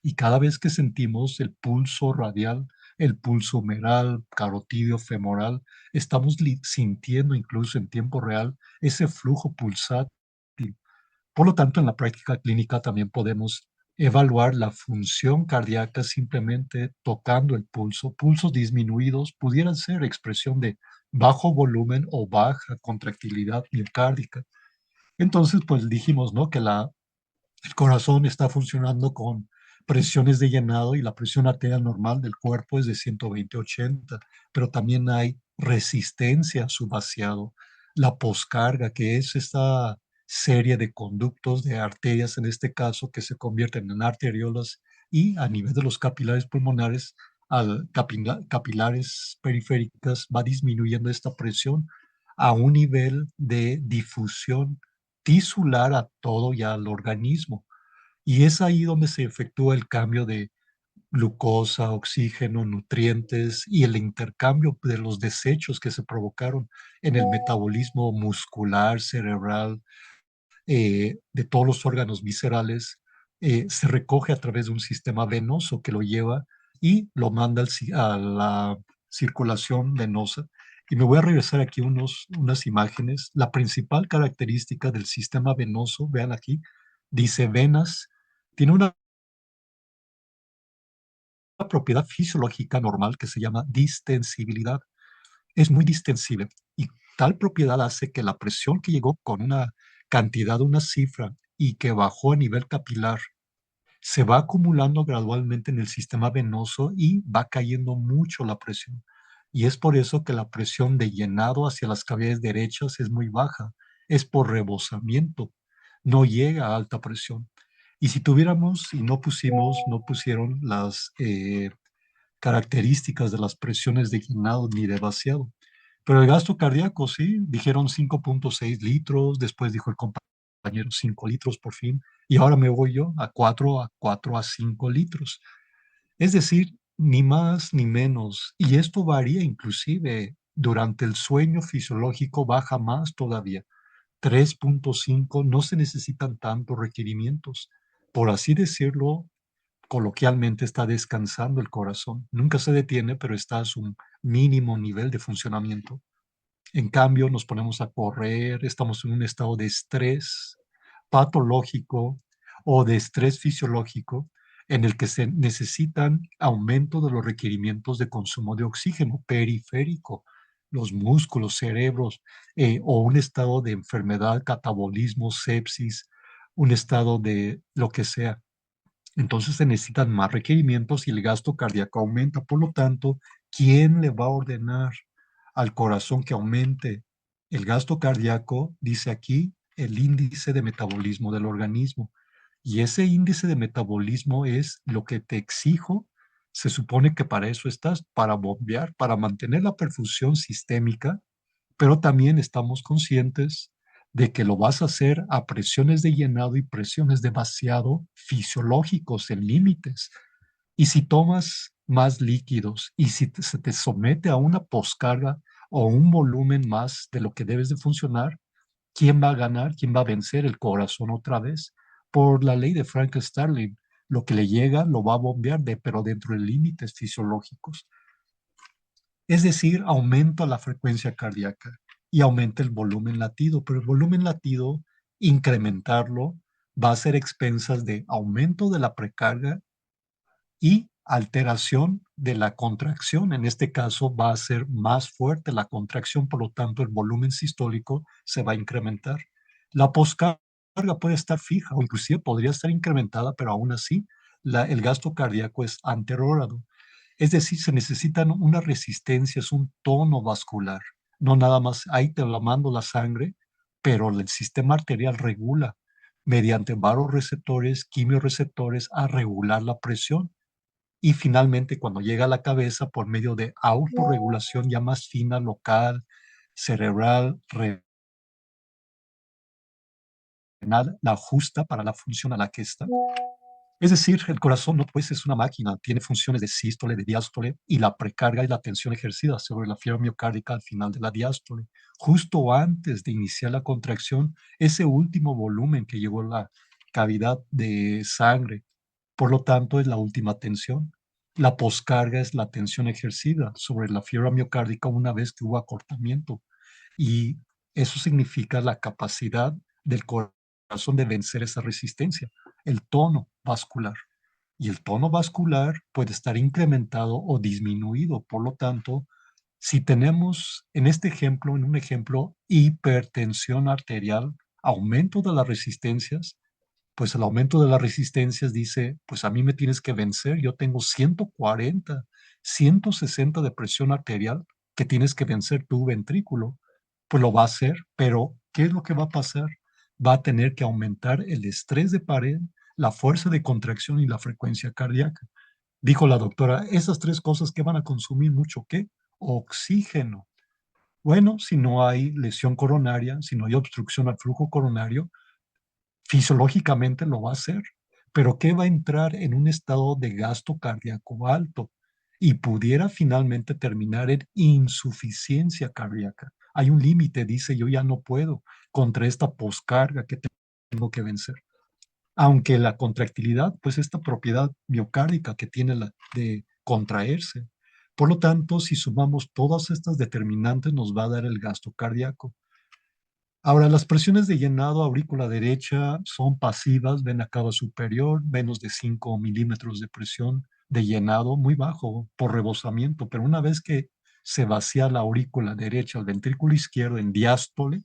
y cada vez que sentimos el pulso radial, el pulso humeral, carotidio, femoral, estamos sintiendo incluso en tiempo real ese flujo pulsátil. Por lo tanto, en la práctica clínica también podemos evaluar la función cardíaca simplemente tocando el pulso. Pulsos disminuidos pudieran ser expresión de bajo volumen o baja contractilidad miocárdica. Entonces, pues dijimos, ¿no? Que el corazón está funcionando con presiones de llenado y la presión arterial normal del cuerpo es de 120/80, pero también hay resistencia a su vaciado, la poscarga, que es esta serie de conductos de arterias, en este caso, que se convierten en arteriolas, y a nivel de los capilares pulmonares, al capilares periféricas, va disminuyendo esta presión a un nivel de difusión tisular a todo y al organismo. Y es ahí donde se efectúa el cambio de glucosa, oxígeno, nutrientes y el intercambio de los desechos que se provocaron en el metabolismo muscular, cerebral, de todos los órganos viscerales. Se recoge a través de un sistema venoso que lo lleva y lo manda a la circulación venosa. Y me voy a regresar aquí unas imágenes. La principal característica del sistema venoso, vean aquí, dice venas, tiene una propiedad fisiológica normal que se llama distensibilidad. Es muy distensible, y tal propiedad hace que la presión que llegó con una cantidad, una cifra, y que bajó a nivel capilar, se va acumulando gradualmente en el sistema venoso y va cayendo mucho la presión. Y es por eso que la presión de llenado hacia las cavidades derechas es muy baja. Es por rebosamiento, no llega a alta presión. Y si tuviéramos y no pusieron las características de las presiones de llenado ni de vaciado. Pero el gasto cardíaco, sí, dijeron 5.6 litros, después dijo el compañero 5 litros por fin, y ahora me voy yo a 4 a 5 litros. Es decir, ni más ni menos. Y esto varía inclusive durante el sueño fisiológico, baja más todavía. 3.5, no se necesitan tantos requerimientos. Por así decirlo, coloquialmente está descansando el corazón. Nunca se detiene, pero está a su mínimo nivel de funcionamiento. En cambio, nos ponemos a correr, estamos en un estado de estrés patológico o de estrés fisiológico, en el que se necesitan aumento de los requerimientos de consumo de oxígeno periférico, los músculos, cerebros, o un estado de enfermedad, catabolismo, sepsis, un estado de lo que sea. Entonces se necesitan más requerimientos y el gasto cardíaco aumenta. Por lo tanto, ¿quién le va a ordenar al corazón que aumente el gasto cardíaco? Dice aquí el índice de metabolismo del organismo. Y ese índice de metabolismo es lo que te exijo. Se supone que para eso estás, para bombear, para mantener la perfusión sistémica, pero también estamos conscientes de que lo vas a hacer a presiones de llenado y presiones de vaciado fisiológicos en límites. Y si tomas más líquidos y si se te somete a una poscarga o un volumen más de lo que debes de funcionar, ¿quién va a ganar? ¿Quién va a vencer? El corazón otra vez. Por la ley de Frank-Starling, lo que le llega lo va a bombear, pero dentro de límites fisiológicos. Es decir, aumenta la frecuencia cardíaca y aumenta el volumen latido, pero el volumen latido, incrementarlo, va a ser expensas de aumento de la precarga y alteración de la contracción. En este caso va a ser más fuerte la contracción, por lo tanto el volumen sistólico se va a incrementar. La poscarga puede estar fija o inclusive podría estar incrementada, pero aún así el gasto cardíaco es anterórado. Es decir, se necesitan una resistencia, es un tono vascular. No nada más ahí te la mando la sangre, pero el sistema arterial regula mediante varoreceptores, quimiorreceptores a regular la presión. Y finalmente, cuando llega a la cabeza, por medio de autorregulación ya más fina, local, cerebral, renal, la ajusta para la función a la que está. Es decir, el corazón no pues es una máquina, tiene funciones de sístole, de diástole y la precarga y la tensión ejercida sobre la fibra miocárdica al final de la diástole. Justo antes de iniciar la contracción, ese último volumen que llegó a la cavidad de sangre, por lo tanto es la última tensión. La poscarga es la tensión ejercida sobre la fibra miocárdica una vez que hubo acortamiento y eso significa la capacidad del corazón de vencer esa resistencia, el tono vascular. Y el tono vascular puede estar incrementado o disminuido. Por lo tanto, si tenemos en este ejemplo, en un ejemplo, hipertensión arterial, aumento de las resistencias, pues el aumento de las resistencias dice, pues a mí me tienes que vencer, yo tengo 140, 160 de presión arterial que tienes que vencer tu ventrículo, pues lo va a hacer, pero ¿qué es lo que va a pasar? Va a tener que aumentar el estrés de pared, la fuerza de contracción y la frecuencia cardíaca. Dijo la doctora, esas tres cosas que van a consumir mucho, ¿qué? Oxígeno. Bueno, si no hay lesión coronaria, si no hay obstrucción al flujo coronario, fisiológicamente lo va a hacer, pero que va a entrar en un estado de gasto cardíaco alto y pudiera finalmente terminar en insuficiencia cardíaca. Hay un límite, dice, yo ya no puedo contra esta poscarga que tengo que vencer. Aunque la contractilidad, pues esta propiedad miocárdica que tiene la de contraerse. Por lo tanto, si sumamos todas estas determinantes, nos va a dar el gasto cardíaco. Ahora, las presiones de llenado aurícula derecha son pasivas, vena cava superior, menos de 5 milímetros de presión de llenado, muy bajo por rebosamiento, pero una vez que se vacía la aurícula derecha, el ventrículo izquierdo en diástole,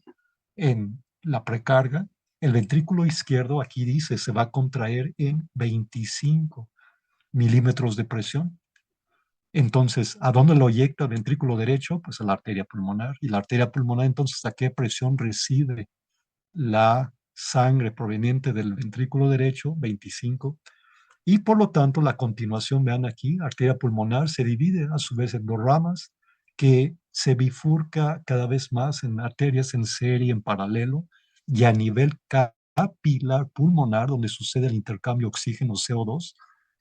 en la precarga, el ventrículo izquierdo, aquí dice, se va a contraer en 25 milímetros de presión. Entonces, ¿a dónde lo eyecta el ventrículo derecho? Pues a la arteria pulmonar. Y la arteria pulmonar, entonces, ¿a qué presión recibe la sangre proveniente del ventrículo derecho? 25. Y por lo tanto, la continuación, vean aquí, arteria pulmonar se divide a su vez en dos ramas que se bifurca cada vez más en arterias en serie, en paralelo, y a nivel capilar pulmonar, donde sucede el intercambio oxígeno-CO2.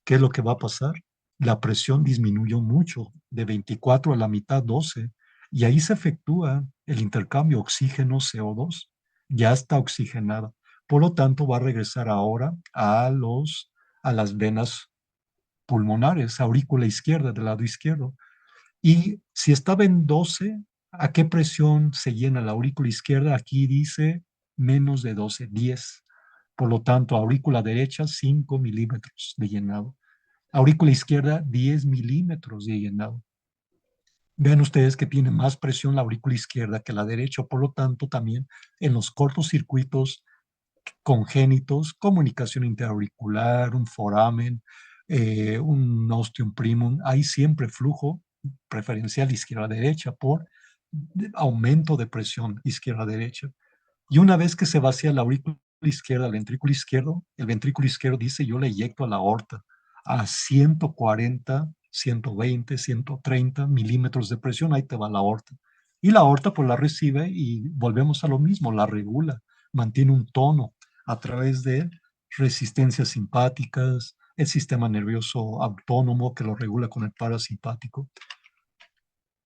¿Qué es lo que va a pasar? La presión disminuyó mucho, de 24 a la mitad, 12, y ahí se efectúa el intercambio oxígeno-CO2. Ya está oxigenada. Por lo tanto, va a regresar ahora a las venas pulmonares, aurícula izquierda, del lado izquierdo. Y si estaba en 12, ¿a qué presión se llena la aurícula izquierda? Aquí dice menos de 12, 10. Por lo tanto, aurícula derecha, 5 milímetros de llenado. Aurícula izquierda, 10 milímetros de llenado. Vean ustedes que tiene más presión la aurícula izquierda que la derecha, por lo tanto también en los cortocircuitos congénitos, comunicación interauricular, un foramen, un ostium primum, hay siempre flujo preferencial izquierda-derecha por aumento de presión izquierda-derecha. Y una vez que se vacía la aurícula izquierda, el ventrículo izquierdo dice, yo le inyecto a la aorta a 140, 120, 130 milímetros de presión, ahí te va la aorta. Y la aorta pues la recibe y volvemos a lo mismo, la regula, mantiene un tono a través de resistencias simpáticas, el sistema nervioso autónomo que lo regula con el parasimpático.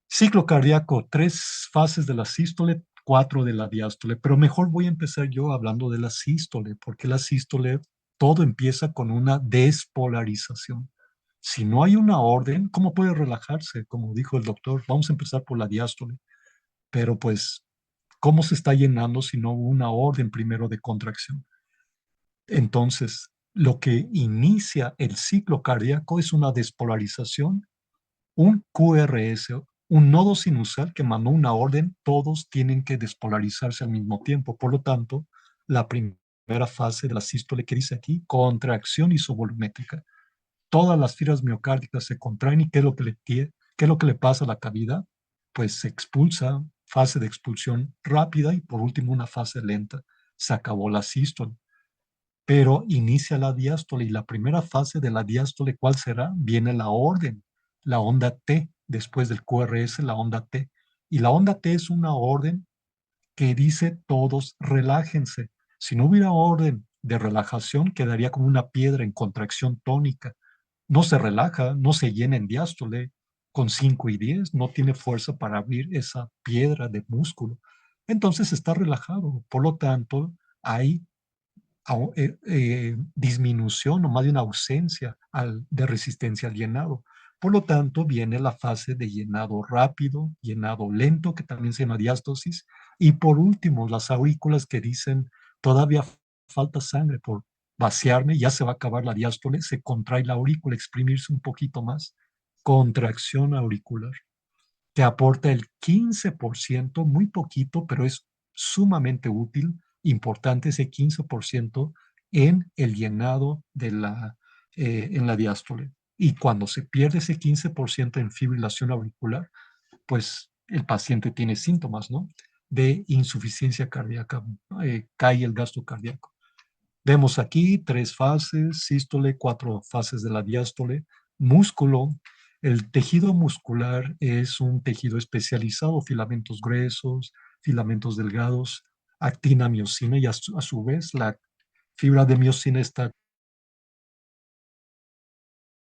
Ciclo cardíaco, 3 fases de la sístole, 4 de la diástole, pero mejor voy a empezar yo hablando de la sístole, porque la sístole todo empieza con una despolarización. Si no hay una orden, ¿cómo puede relajarse? Como dijo el doctor, vamos a empezar por la diástole, pero pues, ¿cómo se está llenando si no hubo una orden primero de contracción? Entonces, lo que inicia el ciclo cardíaco es una despolarización, un QRS, un nodo sinusal que mandó una orden, todos tienen que despolarizarse al mismo tiempo. Por lo tanto, la primera fase de la sístole que dice aquí, contracción isovolumétrica. Todas las fibras miocárdicas se contraen y ¿qué es lo que le pasa a la cavidad? Pues se expulsa, fase de expulsión rápida y por último una fase lenta. Se acabó la sístole. Pero inicia la diástole y la primera fase de la diástole, ¿cuál será? Viene la orden, la onda T, después del QRS, la onda T. Y la onda T es una orden que dice todos relájense. Si no hubiera orden de relajación, quedaría como una piedra en contracción tónica. No se relaja, no se llena en diástole. Con 5 y 10 no tiene fuerza para abrir esa piedra de músculo. Entonces está relajado. Por lo tanto, hay disminución o más de una ausencia de resistencia al llenado. Por lo tanto, viene la fase de llenado rápido, llenado lento, que también se llama diástosis. Y por último, las aurículas que dicen, todavía falta sangre por vaciarme, ya se va a acabar la diástole, se contrae la aurícula, exprimirse un poquito más. Contracción auricular, que aporta el 15%, muy poquito, pero es sumamente útil, importante ese 15% en el llenado en la diástole. Y cuando se pierde ese 15% en fibrilación auricular, pues el paciente tiene síntomas, ¿no? De insuficiencia cardíaca, cae el gasto cardíaco. Vemos aquí 3 fases, sístole, 4 fases de la diástole, músculo. El tejido muscular es un tejido especializado, filamentos gruesos, filamentos delgados, actina, miocina, y a su vez la fibra de miocina está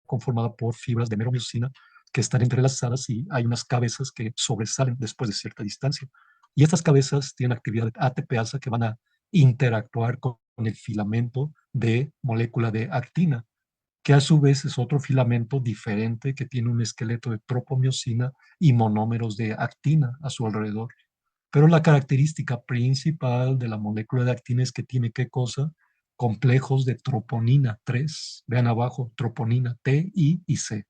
conformada por fibras de meromiocina que están entrelazadas y hay unas cabezas que sobresalen después de cierta distancia. Y estas cabezas tienen actividad ATPasa que van a interactuar con el filamento de molécula de actina, que a su vez es otro filamento diferente que tiene un esqueleto de tropomiosina y monómeros de actina a su alrededor. Pero la característica principal de la molécula de actina es que tiene ¿qué cosa? Complejos de troponina 3. Vean abajo, troponina T, I y C.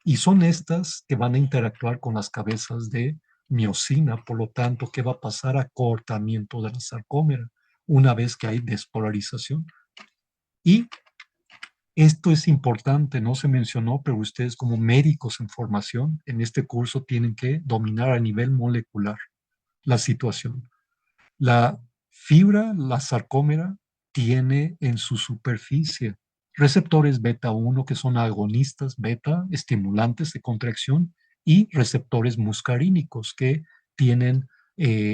Y son estas que van a interactuar con las cabezas de miocina, por lo tanto, ¿qué va a pasar? Acortamiento de la sarcómera una vez que hay despolarización. Y esto es importante, no se mencionó, pero ustedes como médicos en formación en este curso tienen que dominar a nivel molecular la situación. La fibra, la sarcómera, tiene en su superficie receptores beta 1 que son agonistas beta, estimulantes de contracción, y receptores muscarínicos que tienen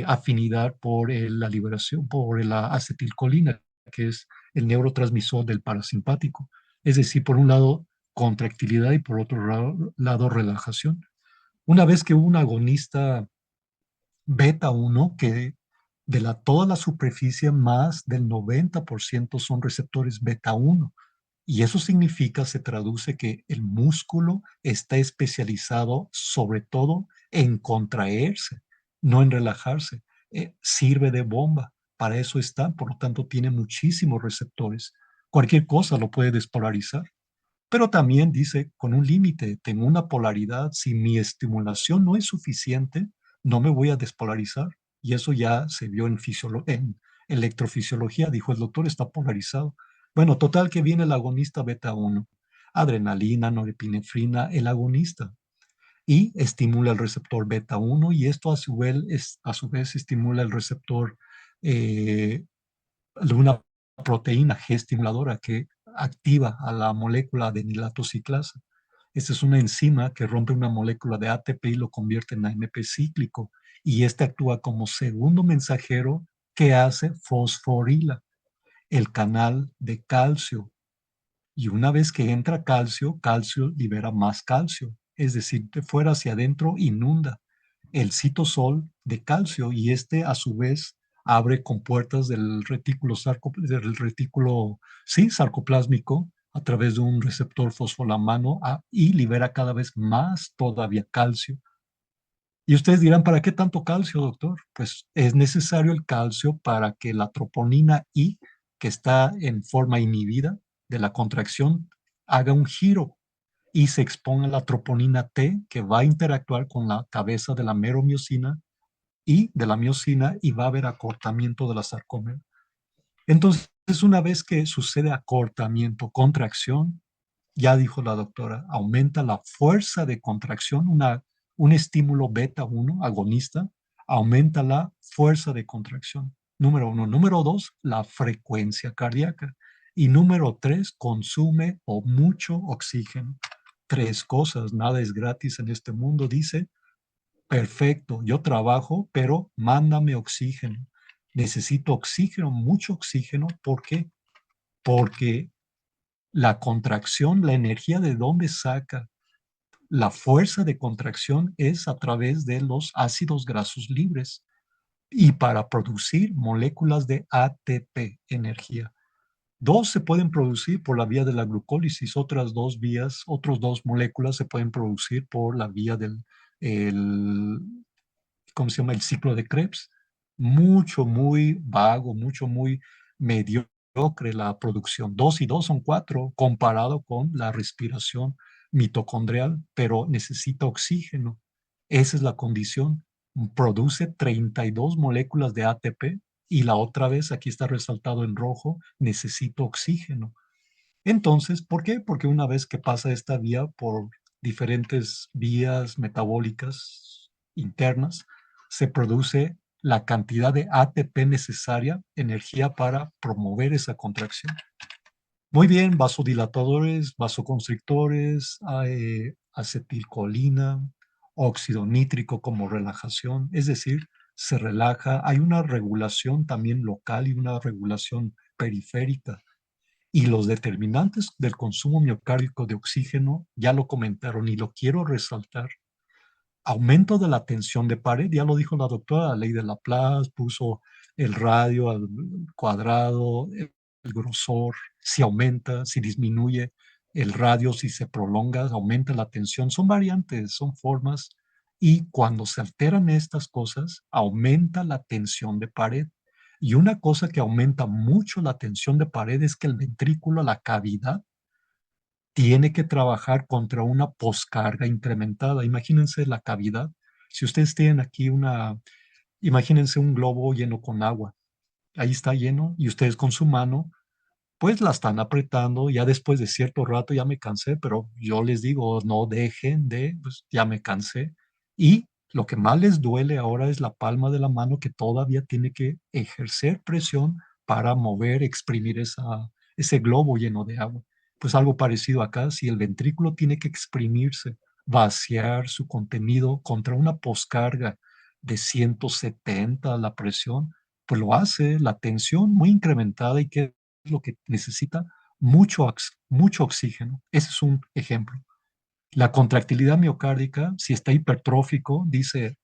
afinidad por la liberación, por la acetilcolina, que es el neurotransmisor del parasimpático. Es decir, por un lado, contractilidad y por otro lado relajación. Una vez que un agonista beta 1 que de toda la superficie, más del 90% son receptores beta 1. Y eso significa, se traduce que el músculo está especializado sobre todo en contraerse, no en relajarse. Sirve de bomba, para eso está, por lo tanto tiene muchísimos receptores. Cualquier cosa lo puede despolarizar. Pero también dice, con un límite, tengo una polaridad, si mi estimulación no es suficiente, no me voy a despolarizar. Y eso ya se vio en Electrofisiología, dijo el doctor, está polarizado. Bueno, total que viene el agonista beta 1, adrenalina, norepinefrina, el agonista, y estimula el receptor beta 1 y esto a su vez estimula el receptor de una proteína G estimuladora que activa a la molécula de nilatociclasa. Esta es una enzima que rompe una molécula de ATP y lo convierte en AMP cíclico. Y este actúa como segundo mensajero que hace fosforila, el canal de calcio. Y una vez que entra calcio, calcio libera más calcio. Es decir, de fuera hacia adentro inunda el citosol de calcio y este a su vez abre compuertas del retículo, sí, sarcoplásmico a través de un receptor fosfolamano y libera cada vez más todavía calcio. Y ustedes dirán, ¿para qué tanto calcio, doctor? Pues es necesario el calcio para que la troponina I, que está en forma inhibida de la contracción, haga un giro y se exponga la troponina T, que va a interactuar con la cabeza de la meromiocina y de la miocina y va a haber acortamiento de la sarcómera. Entonces, una vez que sucede acortamiento, contracción, ya dijo la doctora, aumenta la fuerza de contracción, un estímulo beta 1 agonista, aumenta la fuerza de contracción. Número 1. Número 2, la frecuencia cardíaca. Y número 3, consume o mucho oxígeno. Tres cosas, nada es gratis en este mundo, dice. Perfecto, yo trabajo, pero mándame oxígeno. Necesito oxígeno, mucho oxígeno. ¿Por qué? Porque la contracción, la energía de dónde saca la fuerza de contracción es a través de los ácidos grasos libres y para producir moléculas de ATP, energía. Dos se pueden producir por la vía de la glucólisis, otras dos vías, otras dos moléculas se pueden producir por la vía del, el, ¿cómo se llama? El ciclo de Krebs. Mucho, muy vago, mucho, muy mediocre la producción. 2 y 2 son 4 comparado con la respiración mitocondrial, pero necesita oxígeno. Esa es la condición. Produce 32 moléculas de ATP y la otra vez, aquí está resaltado en rojo, necesita oxígeno. Entonces, ¿por qué? Porque una vez que pasa esta vía por diferentes vías metabólicas internas, se produce la cantidad de ATP necesaria, energía para promover esa contracción. Muy bien, vasodilatadores, vasoconstrictores, acetilcolina, óxido nítrico como relajación, es decir, se relaja. Hay una regulación también local y una regulación periférica. Y los determinantes del consumo miocárdico de oxígeno, ya lo comentaron y lo quiero resaltar. Aumento de la tensión de pared, ya lo dijo la doctora, la ley de Laplace, puso el radio al cuadrado, el grosor, si aumenta, si disminuye el radio, si se prolonga, aumenta la tensión. Son variantes, son formas. Y cuando se alteran estas cosas, aumenta la tensión de pared. Y una cosa que aumenta mucho la tensión de pared es que el ventrículo, la cavidad, tiene que trabajar contra una poscarga incrementada. Imagínense la cavidad. Si ustedes tienen aquí imagínense un globo lleno con agua. Ahí está lleno y ustedes con su mano, pues la están apretando. Ya después de cierto rato ya me cansé, pero yo les digo, no dejen pues ya me cansé. Y lo que más les duele ahora es la palma de la mano que todavía tiene que ejercer presión para mover, exprimir ese globo lleno de agua. Pues algo parecido acá, si el ventrículo tiene que exprimirse, vaciar su contenido contra una poscarga de 170 la presión, pues lo hace, la tensión muy incrementada y que es lo que necesita mucho oxígeno. Ese es un ejemplo. La contractilidad miocárdica, si está hipertrófico, dice,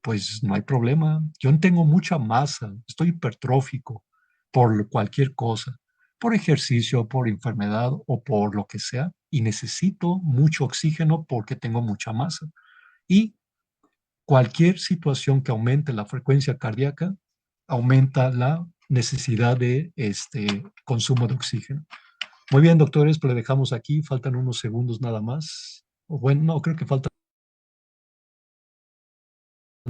pues no hay problema. Yo tengo mucha masa, estoy hipertrófico por cualquier cosa, por ejercicio, por enfermedad o por lo que sea, y necesito mucho oxígeno porque tengo mucha masa. Y cualquier situación que aumente la frecuencia cardíaca aumenta la necesidad de consumo de oxígeno. Muy bien, doctores, pues le dejamos aquí. Faltan unos segundos nada más. O bueno, no, creo que faltan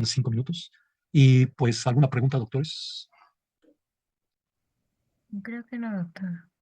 5 minutos. Y pues, ¿alguna pregunta, doctores? Creo que no, doctor.